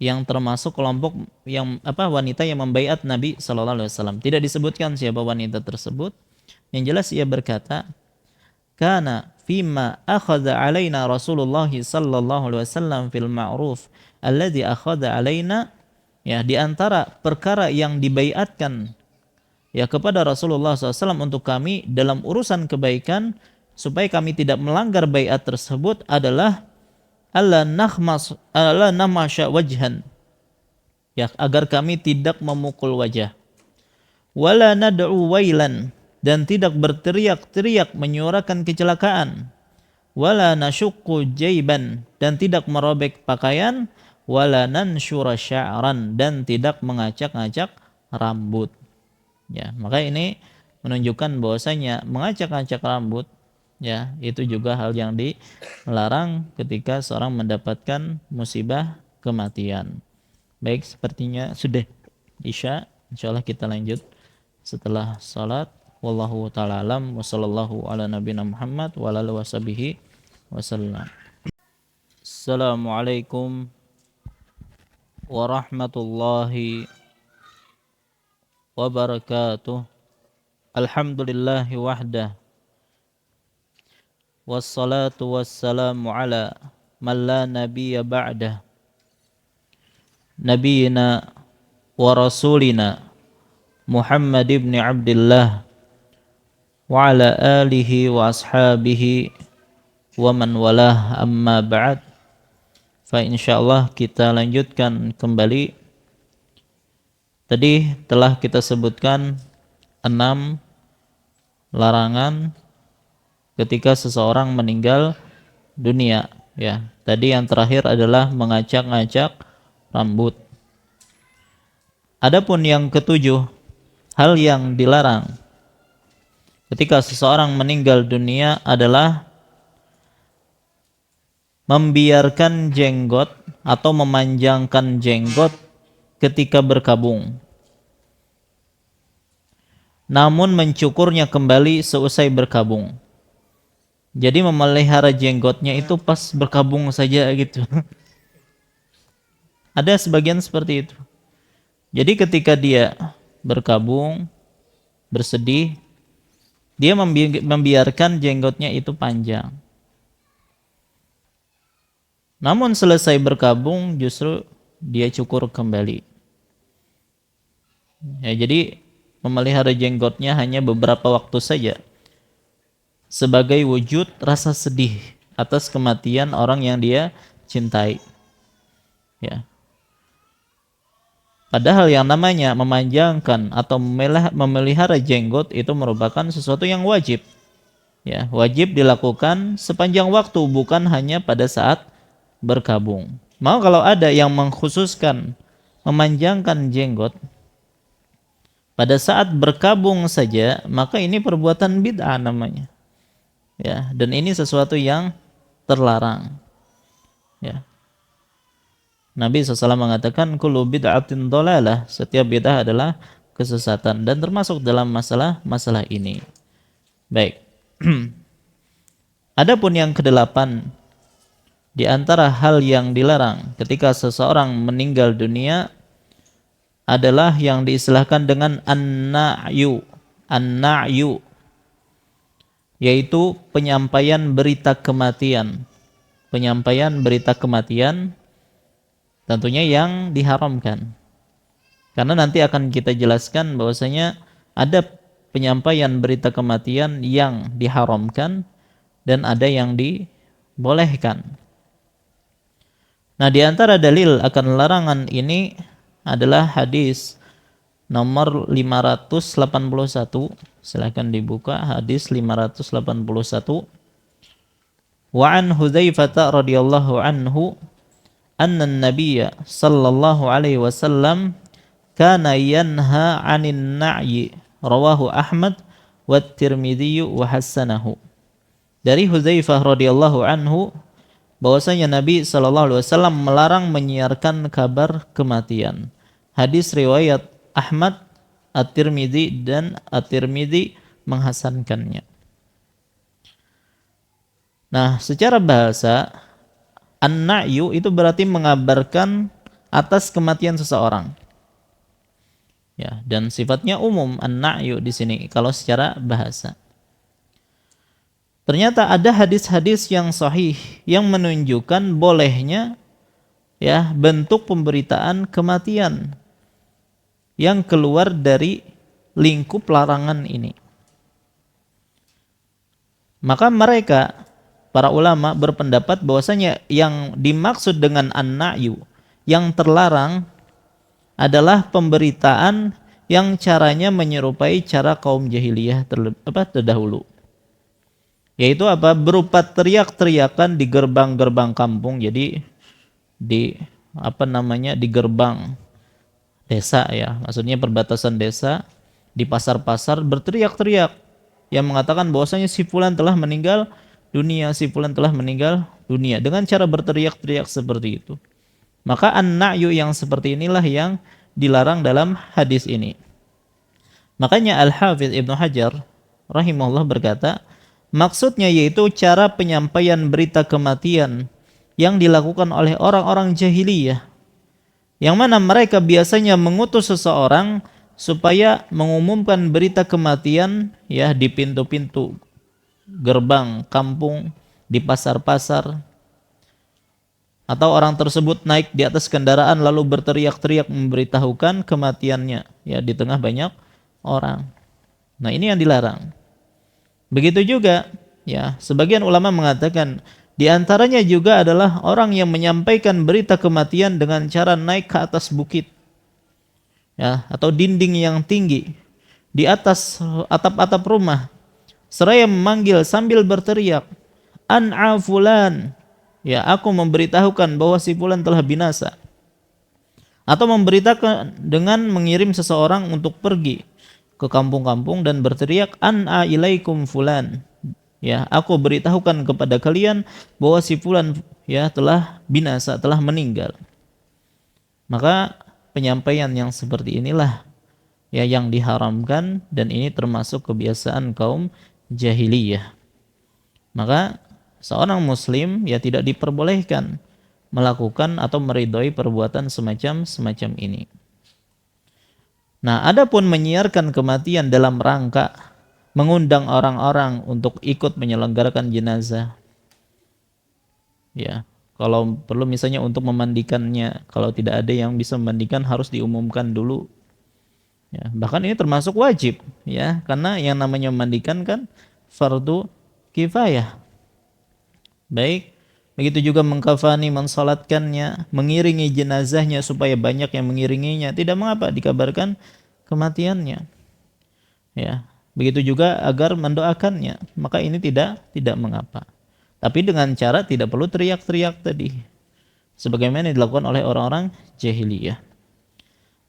yang termasuk kelompok yang wanita yang membaiat Nabi sallallahu alaihi wasallam. Tidak disebutkan siapa wanita tersebut. Yang jelas ia berkata, "Kana fima akhadha alaina Rasulullah sallallahu alaihi wasallam fil ma'ruf alladhi akhadha alaina." Ya, di antara perkara yang dibaiatkan, ya, kepada Rasulullah SAW untuk kami dalam urusan kebaikan supaya kami tidak melanggar baiat tersebut adalah alla nahmasya wajhan, ya, agar kami tidak memukul wajah, wala nad'u wailan, dan tidak berteriak-teriak menyuarakan kecelakaan, wala nasyukku jaiban, dan tidak merobek pakaian, wala nansyura sya'ran, dan tidak mengacak-ngacak rambut. Ya, maka ini menunjukkan bahwasanya mengacak-ngacak rambut, ya, itu juga hal yang dilarang ketika seorang mendapatkan musibah kematian. Baik, sepertinya sudah Isya. Insyaallah kita lanjut setelah salat. Wallahu taala alam wa sallallahu ala nabiyina Muhammad wa ala alihi washabihi wasallam. Assalamualaikum warahmatullahi wabarakatuh. Alhamdulillahi wahdah. Wassalatu wassalamu ala man la nabiyya ba'dah. Nabiyina wa rasulina Muhammad ibn Abdullah wa ala alihi wa ashabihi wa man walah, amma ba'd. Fa insyaallah kita lanjutkan kembali. Tadi telah kita sebutkan 6 larangan ketika seseorang meninggal dunia, ya. Tadi yang terakhir adalah mengacak-ngacak rambut. Adapun yang ketujuh, hal yang dilarang ketika seseorang meninggal dunia adalah membiarkan jenggot atau memanjangkan jenggot ketika berkabung, namun mencukurnya kembali seusai berkabung. Jadi memelihara jenggotnya itu pas berkabung saja gitu. Ada sebagian seperti itu. Jadi ketika dia berkabung, bersedih, dia membiarkan jenggotnya itu panjang. Namun selesai berkabung justru dia cukur kembali. Ya, jadi memelihara jenggotnya hanya beberapa waktu saja sebagai wujud rasa sedih atas kematian orang yang dia cintai. Ya. Padahal yang namanya memanjangkan atau memelihara jenggot itu merupakan sesuatu yang wajib. Ya, wajib dilakukan sepanjang waktu, bukan hanya pada saat berkabung. Mau kalau ada yang mengkhususkan memanjangkan jenggot pada saat berkabung saja, maka ini perbuatan bid'ah namanya. Ya, dan ini sesuatu yang terlarang. Ya. Nabi SAW mengatakan kullu bid'atin dhalalah, setiap bid'ah adalah kesesatan, dan termasuk dalam masalah ini. Baik. Adapun yang kedelapan, di antara hal yang dilarang ketika seseorang meninggal dunia adalah yang diistilahkan dengan an-na'yu. An-na'yu yaitu penyampaian berita kematian. Penyampaian berita kematian tentunya yang diharamkan. Karena nanti akan kita jelaskan bahwasanya ada penyampaian berita kematian yang diharamkan dan ada yang dibolehkan. Nah, di antara dalil akan larangan ini adalah hadis nomor 581. Silakan dibuka hadis 581. Wa an Hudzaifah radhiyallahu anhu anna an-nabiyya sallallahu alaihi wasallam kana yanha 'anin na'yi, rawahu Ahmad wa Tirmidzi wa hasanahu. Dari Hudzaifah radhiyallahu anhu bahwasanya Nabi SAW melarang menyiarkan kabar kematian. Hadis riwayat Ahmad, At-Tirmidzi, dan At-Tirmidzi menghasankannya. Nah, secara bahasa, an-na'yu itu berarti mengabarkan atas kematian seseorang. Ya, dan sifatnya umum an-na'yu di sini kalau secara bahasa. Ternyata ada hadis-hadis yang sahih yang menunjukkan bolehnya ya bentuk pemberitaan kematian yang keluar dari lingkup larangan ini. Maka mereka, para ulama berpendapat bahwasanya yang dimaksud dengan an-na'yu, yang terlarang adalah pemberitaan yang caranya menyerupai cara kaum jahiliyah terdahulu. Yaitu apa? Berupa teriak-teriakan di gerbang-gerbang kampung. Jadi di di gerbang desa ya, maksudnya perbatasan desa, di pasar-pasar berteriak-teriak yang mengatakan bahwasanya si fulan telah meninggal dunia, si fulan telah meninggal dunia, dengan cara berteriak-teriak seperti itu. Maka an-na'yu yang seperti inilah yang dilarang dalam hadis ini. Makanya Al-Hafidz Ibnu Hajar rahimahullah berkata, maksudnya yaitu cara penyampaian berita kematian yang dilakukan oleh orang-orang jahiliyah, yang mana mereka biasanya mengutus seseorang supaya mengumumkan berita kematian ya di pintu-pintu gerbang kampung, di pasar-pasar, atau orang tersebut naik di atas kendaraan lalu berteriak-teriak memberitahukan kematiannya ya di tengah banyak orang. Nah, ini yang dilarang. Begitu juga ya, sebagian ulama mengatakan di antaranya juga adalah orang yang menyampaikan berita kematian dengan cara naik ke atas bukit ya atau dinding yang tinggi di atas atap-atap rumah seraya memanggil sambil berteriak, an'a fulan, ya aku memberitahukan bahwa si fulan telah binasa. Atau memberitakan dengan mengirim seseorang untuk pergi ke kampung-kampung dan berteriak, an'a ilaikum fulan, ya aku beritahukan kepada kalian bahwa si fulan ya telah binasa, telah meninggal. Maka penyampaian yang seperti inilah ya yang diharamkan, dan ini termasuk kebiasaan kaum jahiliyah. Maka seorang muslim ya tidak diperbolehkan melakukan atau meridhoi perbuatan semacam ini. Nah, adapun menyiarkan kematian dalam rangka mengundang orang-orang untuk ikut menyelenggarakan jenazah, ya kalau perlu misalnya untuk memandikannya, kalau tidak ada yang bisa memandikan harus diumumkan dulu. Ya, bahkan ini termasuk wajib ya, karena yang namanya memandikan kan fardu kifayah. Baik, begitu juga mengkafani, mensalatkannya, mengiringi jenazahnya supaya banyak yang mengiringinya, tidak mengapa dikabarkan kematiannya. Ya, begitu juga agar mendoakannya, maka ini tidak mengapa. Tapi dengan cara tidak perlu teriak-teriak tadi, sebagaimana yang dilakukan oleh orang-orang jahiliyah.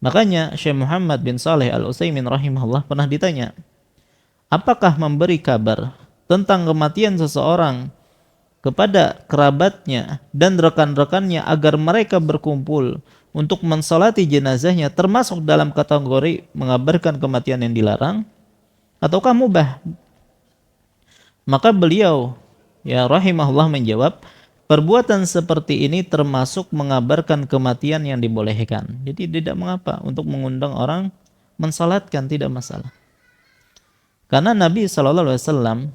Makanya Syekh Muhammad bin Saleh Al-Utsaimin rahimahullah pernah ditanya, apakah memberi kabar tentang kematian seseorang kepada kerabatnya dan rekan-rekannya agar mereka berkumpul untuk mensolati jenazahnya termasuk dalam kategori mengabarkan kematian yang dilarang ataukah mubah? Maka beliau ya rahimahullah menjawab, perbuatan seperti ini termasuk mengabarkan kematian yang dibolehkan. Jadi tidak mengapa untuk mengundang orang mensalatkan, tidak masalah. Karena Nabi SAW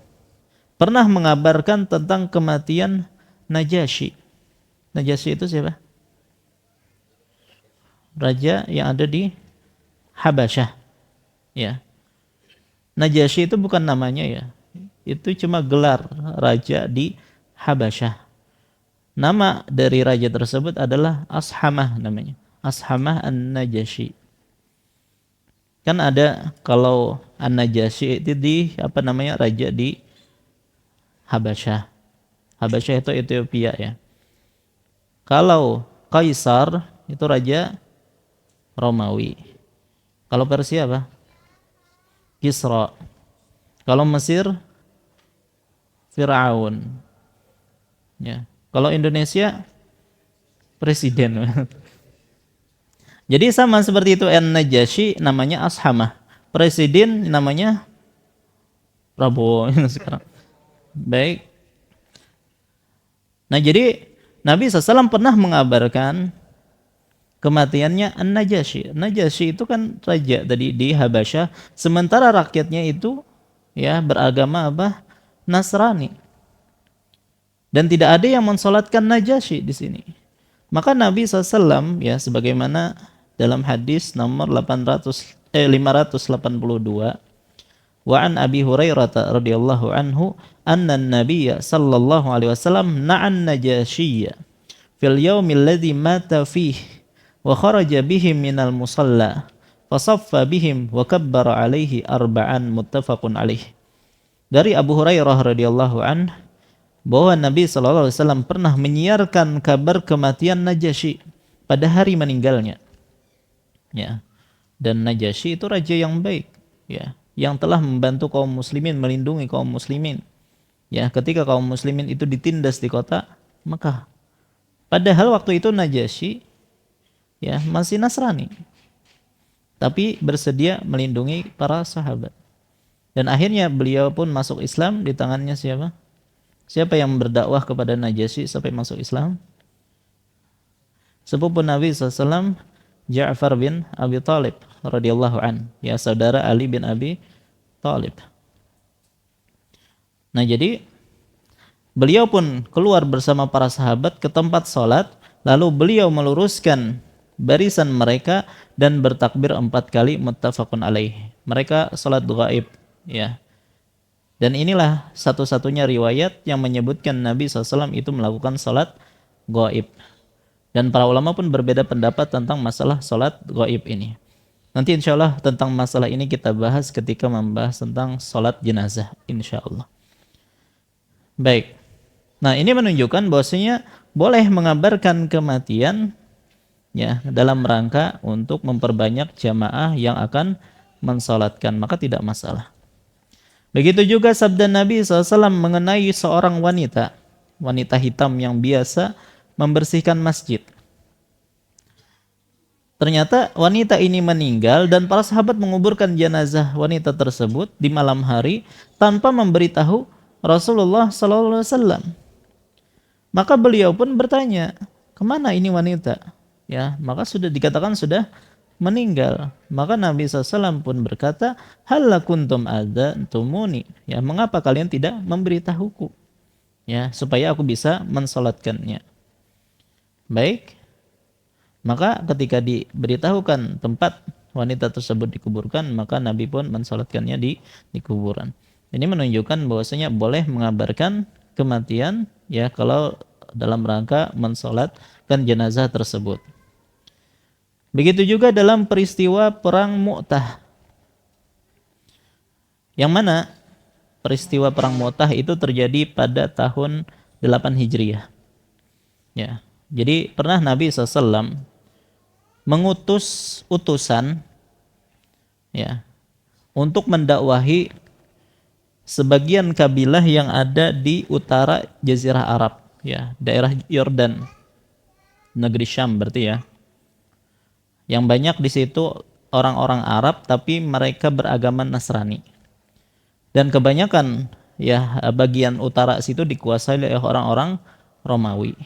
pernah mengabarkan tentang kematian Najasyi. Najasyi itu siapa? Raja yang ada di Habasyah. Ya. Najasyi itu bukan namanya ya. Itu cuma gelar raja di Habasyah. Nama dari raja tersebut adalah Ashamah namanya. Ashamah An-Najasyi. Kan ada kalau An-Najasyi itu di apa namanya raja di Habasyah. Habasyah itu Ethiopia ya. Kalau Kaisar itu raja Romawi. Kalau Persia apa? Kisra. Kalau Mesir Firaun. Ya. Kalau Indonesia presiden. Jadi sama seperti itu, An-Najasyi namanya Ashamah. Presiden namanya Prabowo sekarang. Baik. Nah, jadi Nabi SAW pernah mengabarkan kematiannya An-Najasyi. Najasyi itu kan raja tadi di Habasyah, sementara rakyatnya itu ya beragama apa? Nasrani. Dan tidak ada yang mensolatkan Najasyi di sini. Maka Nabi SAW ya sebagaimana dalam hadis nomor 582, wa an Abi Hurairah radhiyallahu anhu anna an-nabiy sallallahu alaihi wasallam na'an Najasyi fil yaumil ladzi mata fihi wa kharaja bihim minal musalla fasaffa bihim wa kabbara alaihi arba'an, muttafaqun alaih. Dari Abu Hurairah radhiyallahu anhu bahwa Nabi sallallahu alaihi wasallam pernah menyiarkan kabar kematian Najasyi pada hari meninggalnya. Ya. Dan Najasyi itu raja yang baik, ya, yang telah membantu kaum muslimin, melindungi kaum muslimin. Ya, ketika kaum muslimin itu ditindas di kota Mekah. Padahal waktu itu Najasyi ya masih Nasrani. tapi bersedia melindungi para sahabat. Dan akhirnya beliau pun masuk Islam di tangannya siapa? Siapa yang berdakwah kepada Najasyi sampai masuk Islam? Sepupu Nabi SAW, Ja'far bin Abi Thalib radhiyallahu an, ya, saudara Ali bin Abi Thalib. Nah, jadi beliau pun keluar bersama para sahabat ke tempat sholat, lalu beliau meluruskan barisan mereka dan bertakbir 4 kali, muttafaqun alaih. Mereka sholat gaib, ya. Dan inilah satu-satunya riwayat yang menyebutkan Nabi SAW itu melakukan sholat gaib. Dan para ulama pun berbeda pendapat tentang masalah sholat gaib ini. Nanti insya Allah tentang masalah ini kita bahas ketika membahas tentang sholat jenazah, insya Allah. Baik. Nah, ini menunjukkan bahwasanya boleh mengabarkan kematian, ya, dalam rangka untuk memperbanyak jamaah yang akan mensolatkan, maka tidak masalah. Begitu juga sabda Nabi SAW mengenai seorang wanita hitam yang biasa membersihkan masjid. Ternyata wanita ini meninggal dan para sahabat menguburkan jenazah wanita tersebut di malam hari tanpa memberitahu Rasulullah SAW. Maka beliau pun bertanya, kemana ini wanita? Ya, maka sudah dikatakan sudah meninggal. Maka Nabi SAW pun berkata, halla kuntum adzantumuni, ya, mengapa kalian tidak memberitahuku, ya, supaya aku bisa mensolatkannya. Baik. Maka ketika diberitahukan tempat wanita tersebut dikuburkan, maka Nabi pun mensolatkannya di kuburan. Ini menunjukkan bahwasanya boleh mengabarkan kematian, ya, kalau dalam rangka mensolatkan jenazah tersebut. Begitu juga dalam peristiwa perang Mu'tah, yang mana peristiwa perang Mu'tah itu terjadi pada tahun 8 Hijriah. Ya, jadi pernah Nabi SAW mengutus utusan, ya, untuk mendakwahi sebagian kabilah yang ada di utara Jazirah Arab, ya, daerah Yordan, negeri Syam berarti, ya. Yang banyak di situ orang-orang Arab tapi mereka beragama Nasrani. Dan kebanyakan, ya, bagian utara situ dikuasai oleh orang-orang Romawi.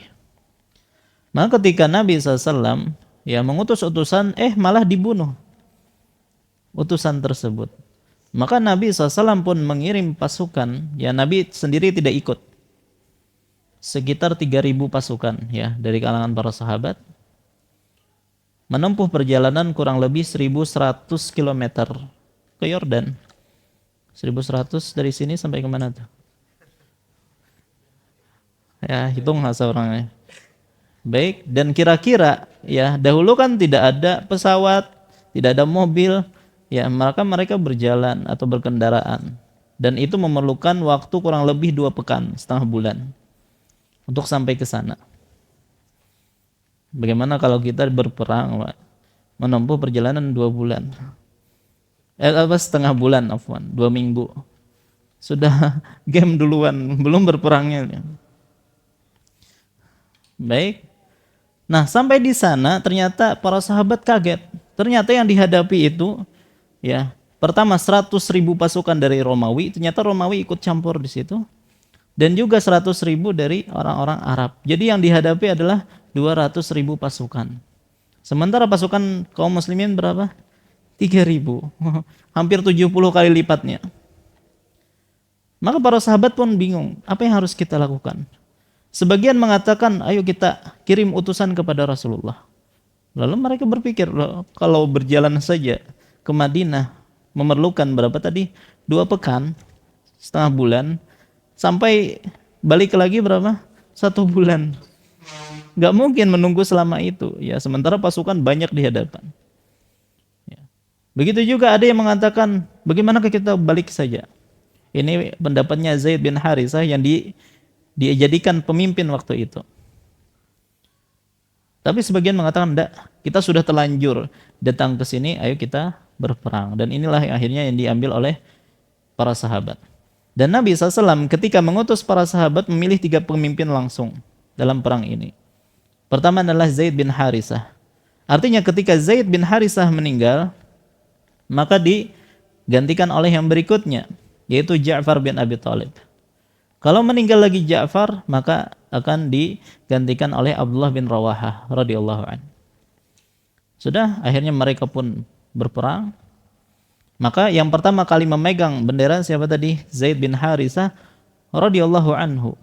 Maka ketika Nabi SAW, ya, mengutus utusan, malah dibunuh utusan tersebut. Maka Nabi SAW pun mengirim pasukan, ya, Nabi sendiri tidak ikut. Sekitar 3.000 pasukan, ya, dari kalangan para sahabat, menempuh perjalanan kurang lebih 1.100 km ke Yordan. 1.100 dari sini sampai kemana tuh? Ya, hitung seorangnya. Baik, dan kira-kira, ya, dahulu kan tidak ada pesawat, tidak ada mobil, ya, maka mereka berjalan atau berkendaraan, dan itu memerlukan waktu kurang lebih 2 pekan, setengah bulan untuk sampai ke sana. Bagaimana kalau kita berperang, Pak? Menempuh perjalanan 2 bulan, setengah bulan, 2 minggu, sudah game duluan, belum berperangnya. Baik. Nah, sampai di sana ternyata para sahabat kaget. Ternyata yang dihadapi itu, ya, pertama 100.000 pasukan dari Romawi, ternyata Romawi ikut campur di situ. Dan juga 100.000 dari orang-orang Arab. Jadi yang dihadapi adalah 200.000 pasukan. Sementara pasukan kaum muslimin berapa? 3.000. Hampir 70 kali lipatnya. Maka para sahabat pun bingung, apa yang harus kita lakukan? Sebagian mengatakan, ayo kita kirim utusan kepada Rasulullah. Lalu mereka berpikir, kalau berjalan saja ke Madinah memerlukan berapa tadi? 2 pekan, setengah bulan, sampai balik lagi berapa? 1 bulan. Gak mungkin menunggu selama itu, ya, sementara pasukan banyak di hadapan. Ya. Begitu juga ada yang mengatakan, bagaimana kita balik saja? Ini pendapatnya Zaid bin Harithah yang dijadikan pemimpin waktu itu. Tapi sebagian mengatakan, enggak, kita sudah terlanjur datang ke sini, ayo kita berperang. Dan inilah yang akhirnya yang diambil oleh para sahabat. Dan Nabi SAW ketika mengutus para sahabat memilih 3 pemimpin langsung dalam perang ini. Pertama adalah Zaid bin Harithah. Artinya ketika Zaid bin Harithah meninggal, maka digantikan oleh yang berikutnya, yaitu Ja'far bin Abi Thalib. Kalau meninggal lagi Ja'far, maka akan digantikan oleh Abdullah bin Rawahah radhiyallahu anhu. Sudah, akhirnya mereka pun berperang. Maka yang pertama kali memegang bendera siapa tadi? Zaid bin Harithah radhiyallahu anhu.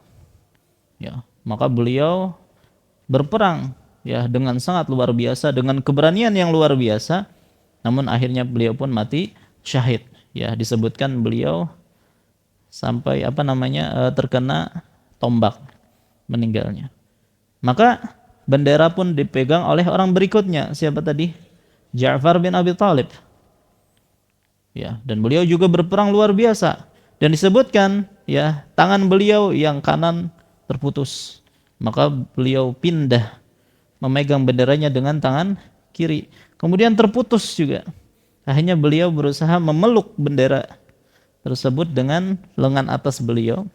Ya, maka beliau berperang ya dengan sangat luar biasa, dengan keberanian yang luar biasa. Namun akhirnya beliau pun mati syahid. Ya, disebutkan beliau sampai terkena tombak meninggalnya. Maka bendera pun dipegang oleh orang berikutnya, siapa tadi? Ja'far bin Abi Thalib. Ya, dan beliau juga berperang luar biasa, dan disebutkan ya tangan beliau yang kanan terputus, maka beliau pindah memegang benderanya dengan tangan kiri, kemudian terputus juga. Akhirnya beliau berusaha memeluk bendera tersebut dengan lengan atas beliau.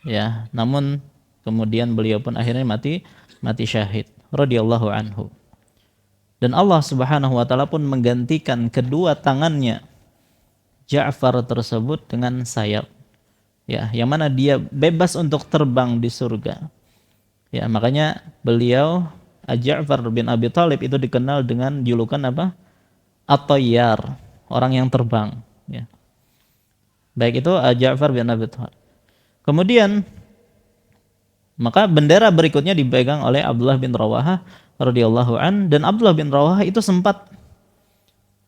Ya, namun kemudian beliau pun akhirnya mati syahid radhiyallahu anhu. Dan Allah Subhanahu wa taala pun menggantikan kedua tangannya Ja'far tersebut dengan sayap. Ya, yang mana dia bebas untuk terbang di surga. Ya, makanya beliau Ja'far bin Abi Thalib itu dikenal dengan julukan apa? At-Tayyar, orang yang terbang, ya. Baik itu Ja'far bin Abi Thalib. Kemudian maka bendera berikutnya dipegang oleh Abdullah bin Rawahah radhiyallahu an, dan Abdullah bin Rawahah itu sempat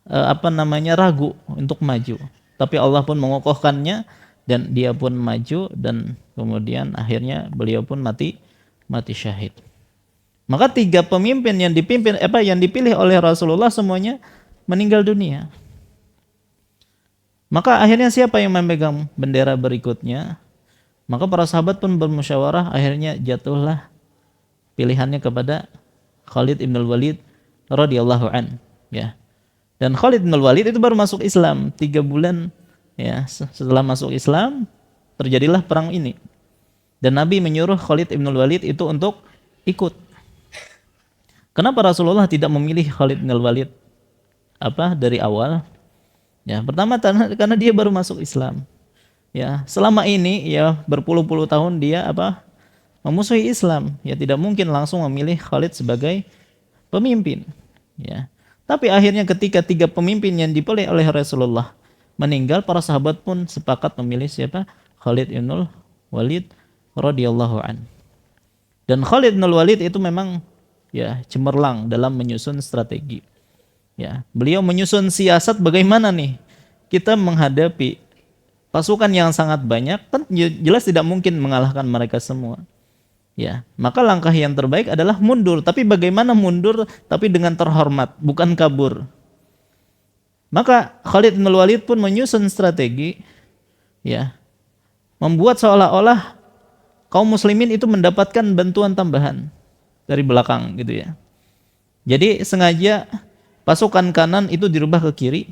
ragu untuk maju. Tapi Allah pun mengokohkannya dan dia pun maju, dan kemudian akhirnya beliau pun mati syahid. Maka tiga pemimpin yang dipilih oleh Rasulullah semuanya meninggal dunia. Maka akhirnya siapa yang memegang bendera berikutnya? Maka para sahabat pun bermusyawarah, akhirnya jatuhlah pilihannya kepada Khalid ibn al-Walid radhiyallahu an, ya. Dan Khalid ibn al-Walid itu baru masuk Islam 3 bulan, ya. Setelah masuk Islam terjadilah perang ini. Dan Nabi menyuruh Khalid ibn al-Walid itu untuk ikut. Kenapa Rasulullah tidak memilih Khalid ibn al-Walid dari awal? Ya, pertama karena dia baru masuk Islam. Ya, selama ini ya berpuluh-puluh tahun dia memusuhi Islam. Ya, tidak mungkin langsung memilih Khalid sebagai pemimpin. Ya. Tapi akhirnya ketika 3 pemimpin yang dipilih oleh Rasulullah meninggal, para sahabat pun sepakat memilih siapa? Khalid ibn Walid radhiyallahu an. Dan Khalid ibn Walid itu memang ya cemerlang dalam menyusun strategi. Ya, beliau menyusun siasat bagaimana nih kita menghadapi pasukan yang sangat banyak, kan jelas tidak mungkin mengalahkan mereka semua. Ya, maka langkah yang terbaik adalah mundur. Tapi bagaimana mundur tapi dengan terhormat, bukan kabur. Maka Khalid bin Walid pun menyusun strategi, ya, membuat seolah-olah kaum muslimin itu mendapatkan bantuan tambahan dari belakang gitu ya. Jadi sengaja pasukan kanan itu dirubah ke kiri,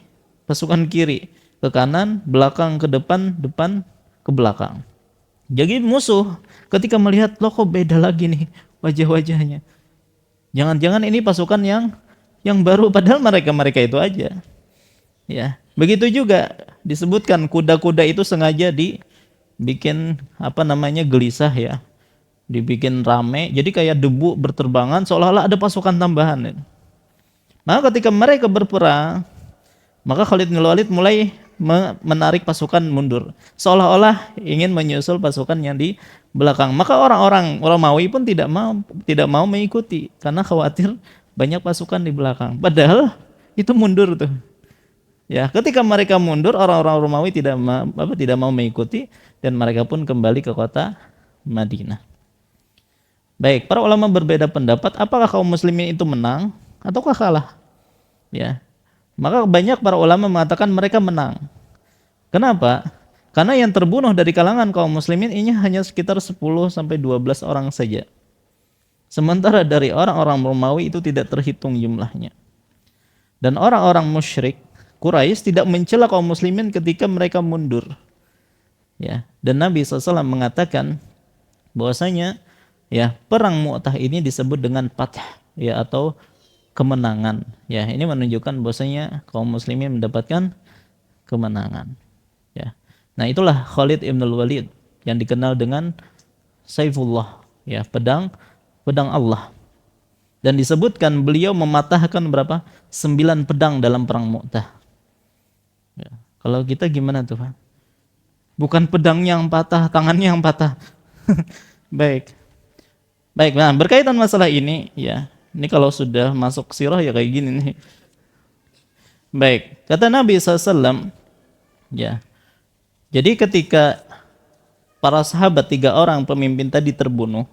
pasukan kiri ke kanan, belakang ke depan, depan ke belakang. Jadi musuh ketika melihat, loh kok beda lagi nih wajah-wajahnya. Jangan-jangan ini pasukan yang baru, padahal mereka itu aja. Ya, begitu juga disebutkan kuda-kuda itu sengaja dibikin gelisah ya. Dibikin rame, jadi kayak debu berterbangan seolah-olah ada pasukan tambahan. Maka ketika mereka berperang, maka Khalid bin Walid mulai menarik pasukan mundur, seolah-olah ingin menyusul pasukan yang di belakang. Maka orang-orang Romawi pun tidak mau mengikuti karena khawatir banyak pasukan di belakang. Padahal itu mundur tuh. Ya, ketika mereka mundur, orang-orang Romawi tidak mau mengikuti, dan mereka pun kembali ke kota Madinah. Baik, para ulama berbeda pendapat apakah kaum muslimin itu menang ataukah kalah. Ya. Maka banyak para ulama mengatakan mereka menang. Kenapa? Karena yang terbunuh dari kalangan kaum muslimin ini hanya sekitar 10 sampai 12 orang saja. Sementara dari orang-orang Romawi itu tidak terhitung jumlahnya. Dan orang-orang musyrik Quraisy tidak mencela kaum muslimin ketika mereka mundur. Ya, dan Nabi SAW mengatakan bahwasanya ya perang Mu'tah ini disebut dengan Fath, ya, atau kemenangan. Ya, ini menunjukkan bahwasanya kaum muslimin mendapatkan kemenangan. Ya. Nah, itulah Khalid ibn Walid yang dikenal dengan Saifullah, ya, pedang pedang Allah. Dan disebutkan beliau mematahkan berapa? 9 pedang dalam perang Mu'tah. Ya. Kalau kita gimana tuh, Pak? Bukan pedangnya yang patah, tangannya yang patah. Baik. Baik, nah berkaitan masalah ini, ya. Ini kalau sudah masuk sirah ya kayak gini nih. Baik, kata Nabi SAW, ya. Jadi ketika para sahabat 3 orang pemimpin tadi terbunuh,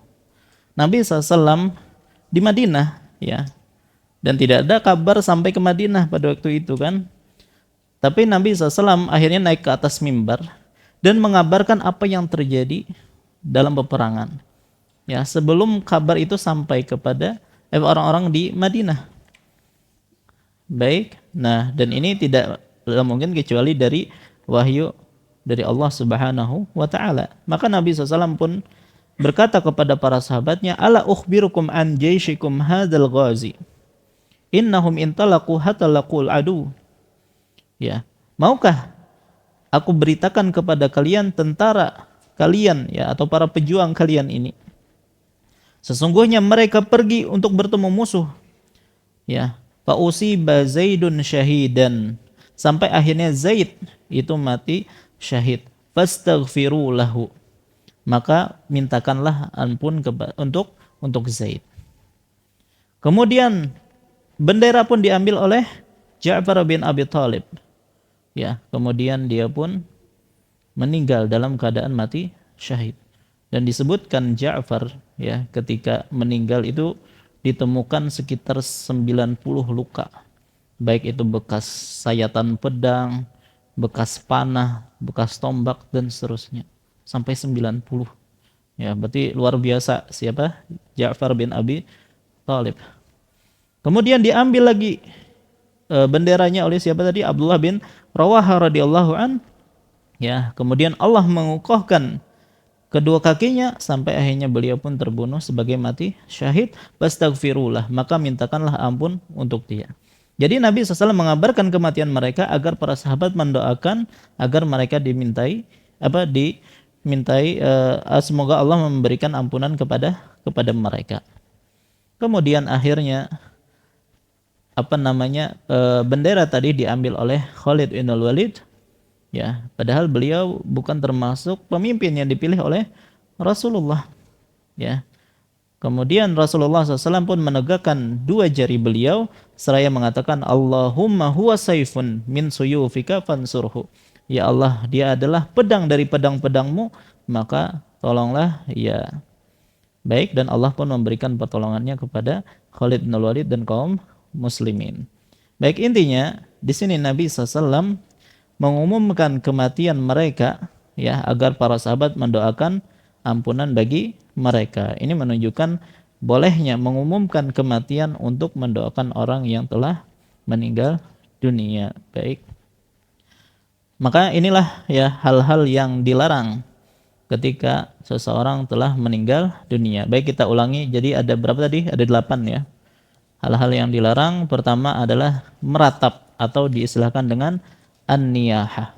Nabi SAW di Madinah, ya. Dan tidak ada kabar sampai ke Madinah pada waktu itu kan. Tapi Nabi SAW akhirnya naik ke atas mimbar dan mengabarkan apa yang terjadi dalam peperangan. Ya, sebelum kabar itu sampai kepada orang-orang di Madinah. Baik. Nah, dan ini tidak mungkin kecuali dari wahyu dari Allah Subhanahu wa taala. Maka Nabi SAW pun berkata kepada para sahabatnya, "Ala ukhbirukum an jaishikum hadzal ghazi. Innahum intalaqu hatta laqul adu." Ya. Maukah aku beritakan kepada kalian tentara kalian, ya, atau para pejuang kalian ini? Sesungguhnya mereka pergi untuk bertemu musuh. Ya, fa usiba Zaidun syahidan. Sampai akhirnya Zaid itu mati syahid. Fastaghfiru lahu. Maka mintakanlah ampun untuk Zaid. Kemudian bendera pun diambil oleh Ja'far bin Abi Thalib. Ya, kemudian dia pun meninggal dalam keadaan mati syahid. Dan disebutkan Ja'far, ya, ketika meninggal itu ditemukan sekitar 90 luka. Baik itu bekas sayatan pedang, bekas panah, bekas tombak dan seterusnya. Sampai 90. Ya, berarti luar biasa siapa? Ja'far bin Abi Thalib. Kemudian diambil lagi benderanya oleh siapa tadi? Abdullah bin Rawaha radhiyallahu an. Ya, kemudian Allah mengukuhkan kedua kakinya sampai akhirnya beliau pun terbunuh sebagai mati syahid. Fastaghfirullah, maka mintakanlah ampun untuk dia. Jadi Nabi SAW mengabarkan kematian mereka agar para sahabat mendoakan agar mereka dimintai semoga Allah memberikan ampunan kepada mereka. Kemudian akhirnya bendera tadi diambil oleh Khalid bin Walid. Ya, padahal beliau bukan termasuk pemimpin yang dipilih oleh Rasulullah. Ya. Kemudian Rasulullah SAW pun menegakkan 2 jari beliau seraya mengatakan, Allahumma huwa saifun min suyufika fansurhu. Ya Allah, dia adalah pedang dari pedang-pedangmu, maka tolonglah ya. Baik, dan Allah pun memberikan pertolongannya kepada Khalid bin Walid dan kaum muslimin. Baik, intinya di sini Nabi SAW mengumumkan kematian mereka, ya, agar para sahabat mendoakan ampunan bagi mereka. Ini menunjukkan bolehnya mengumumkan kematian untuk mendoakan orang yang telah meninggal dunia. Baik. Maka inilah ya hal-hal yang dilarang ketika seseorang telah meninggal dunia. Baik, kita ulangi. Jadi ada berapa tadi? Ada 8 ya. Hal-hal yang dilarang pertama adalah meratap atau diistilahkan dengan an-niyahah.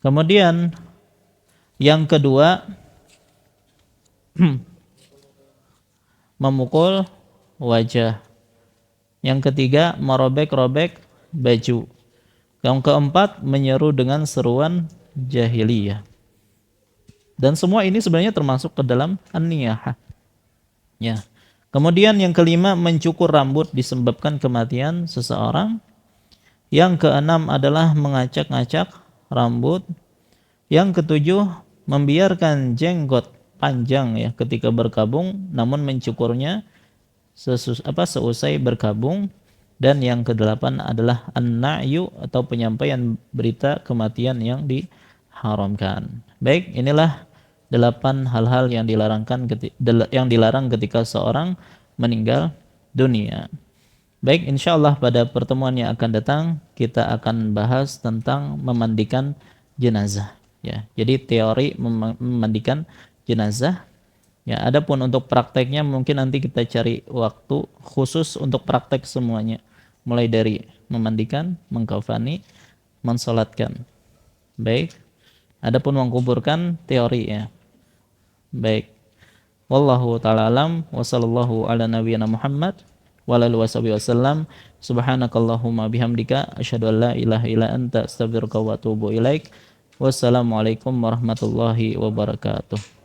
Kemudian yang kedua memukul wajah. Yang ketiga merobek-robek baju. Yang keempat menyeru dengan seruan jahiliyah. Dan semua ini sebenarnya termasuk ke dalam an-niyahah. Ya. Kemudian yang kelima mencukur rambut disebabkan kematian seseorang. Yang keenam adalah mengacak-ngacak rambut. Yang ketujuh membiarkan jenggot panjang ya ketika berkabung, namun mencukurnya seusai berkabung. Dan yang kedelapan adalah an-na'yu atau penyampaian berita kematian yang diharamkan. Baik, inilah 8 hal-hal yang dilarang ketika seorang meninggal dunia. Baik, insyaallah pada pertemuan yang akan datang kita akan bahas tentang memandikan jenazah. Ya, jadi teori memandikan jenazah. Ya, adapun untuk prakteknya mungkin nanti kita cari waktu khusus untuk praktek semuanya. Mulai dari memandikan, mengkafani, mensolatkan. Baik. Adapun mengkuburkan teori ya. Baik. Wallahu taala alam wa sallallahu ala nabiyyina Muhammad wa ala alihi wasallam. Subhanakallahumma bihamdika asyhadu an la ilaha illa anta astaghfiruka wa atubu ilaik. Wassalamualaikum warahmatullahi wabarakatuh.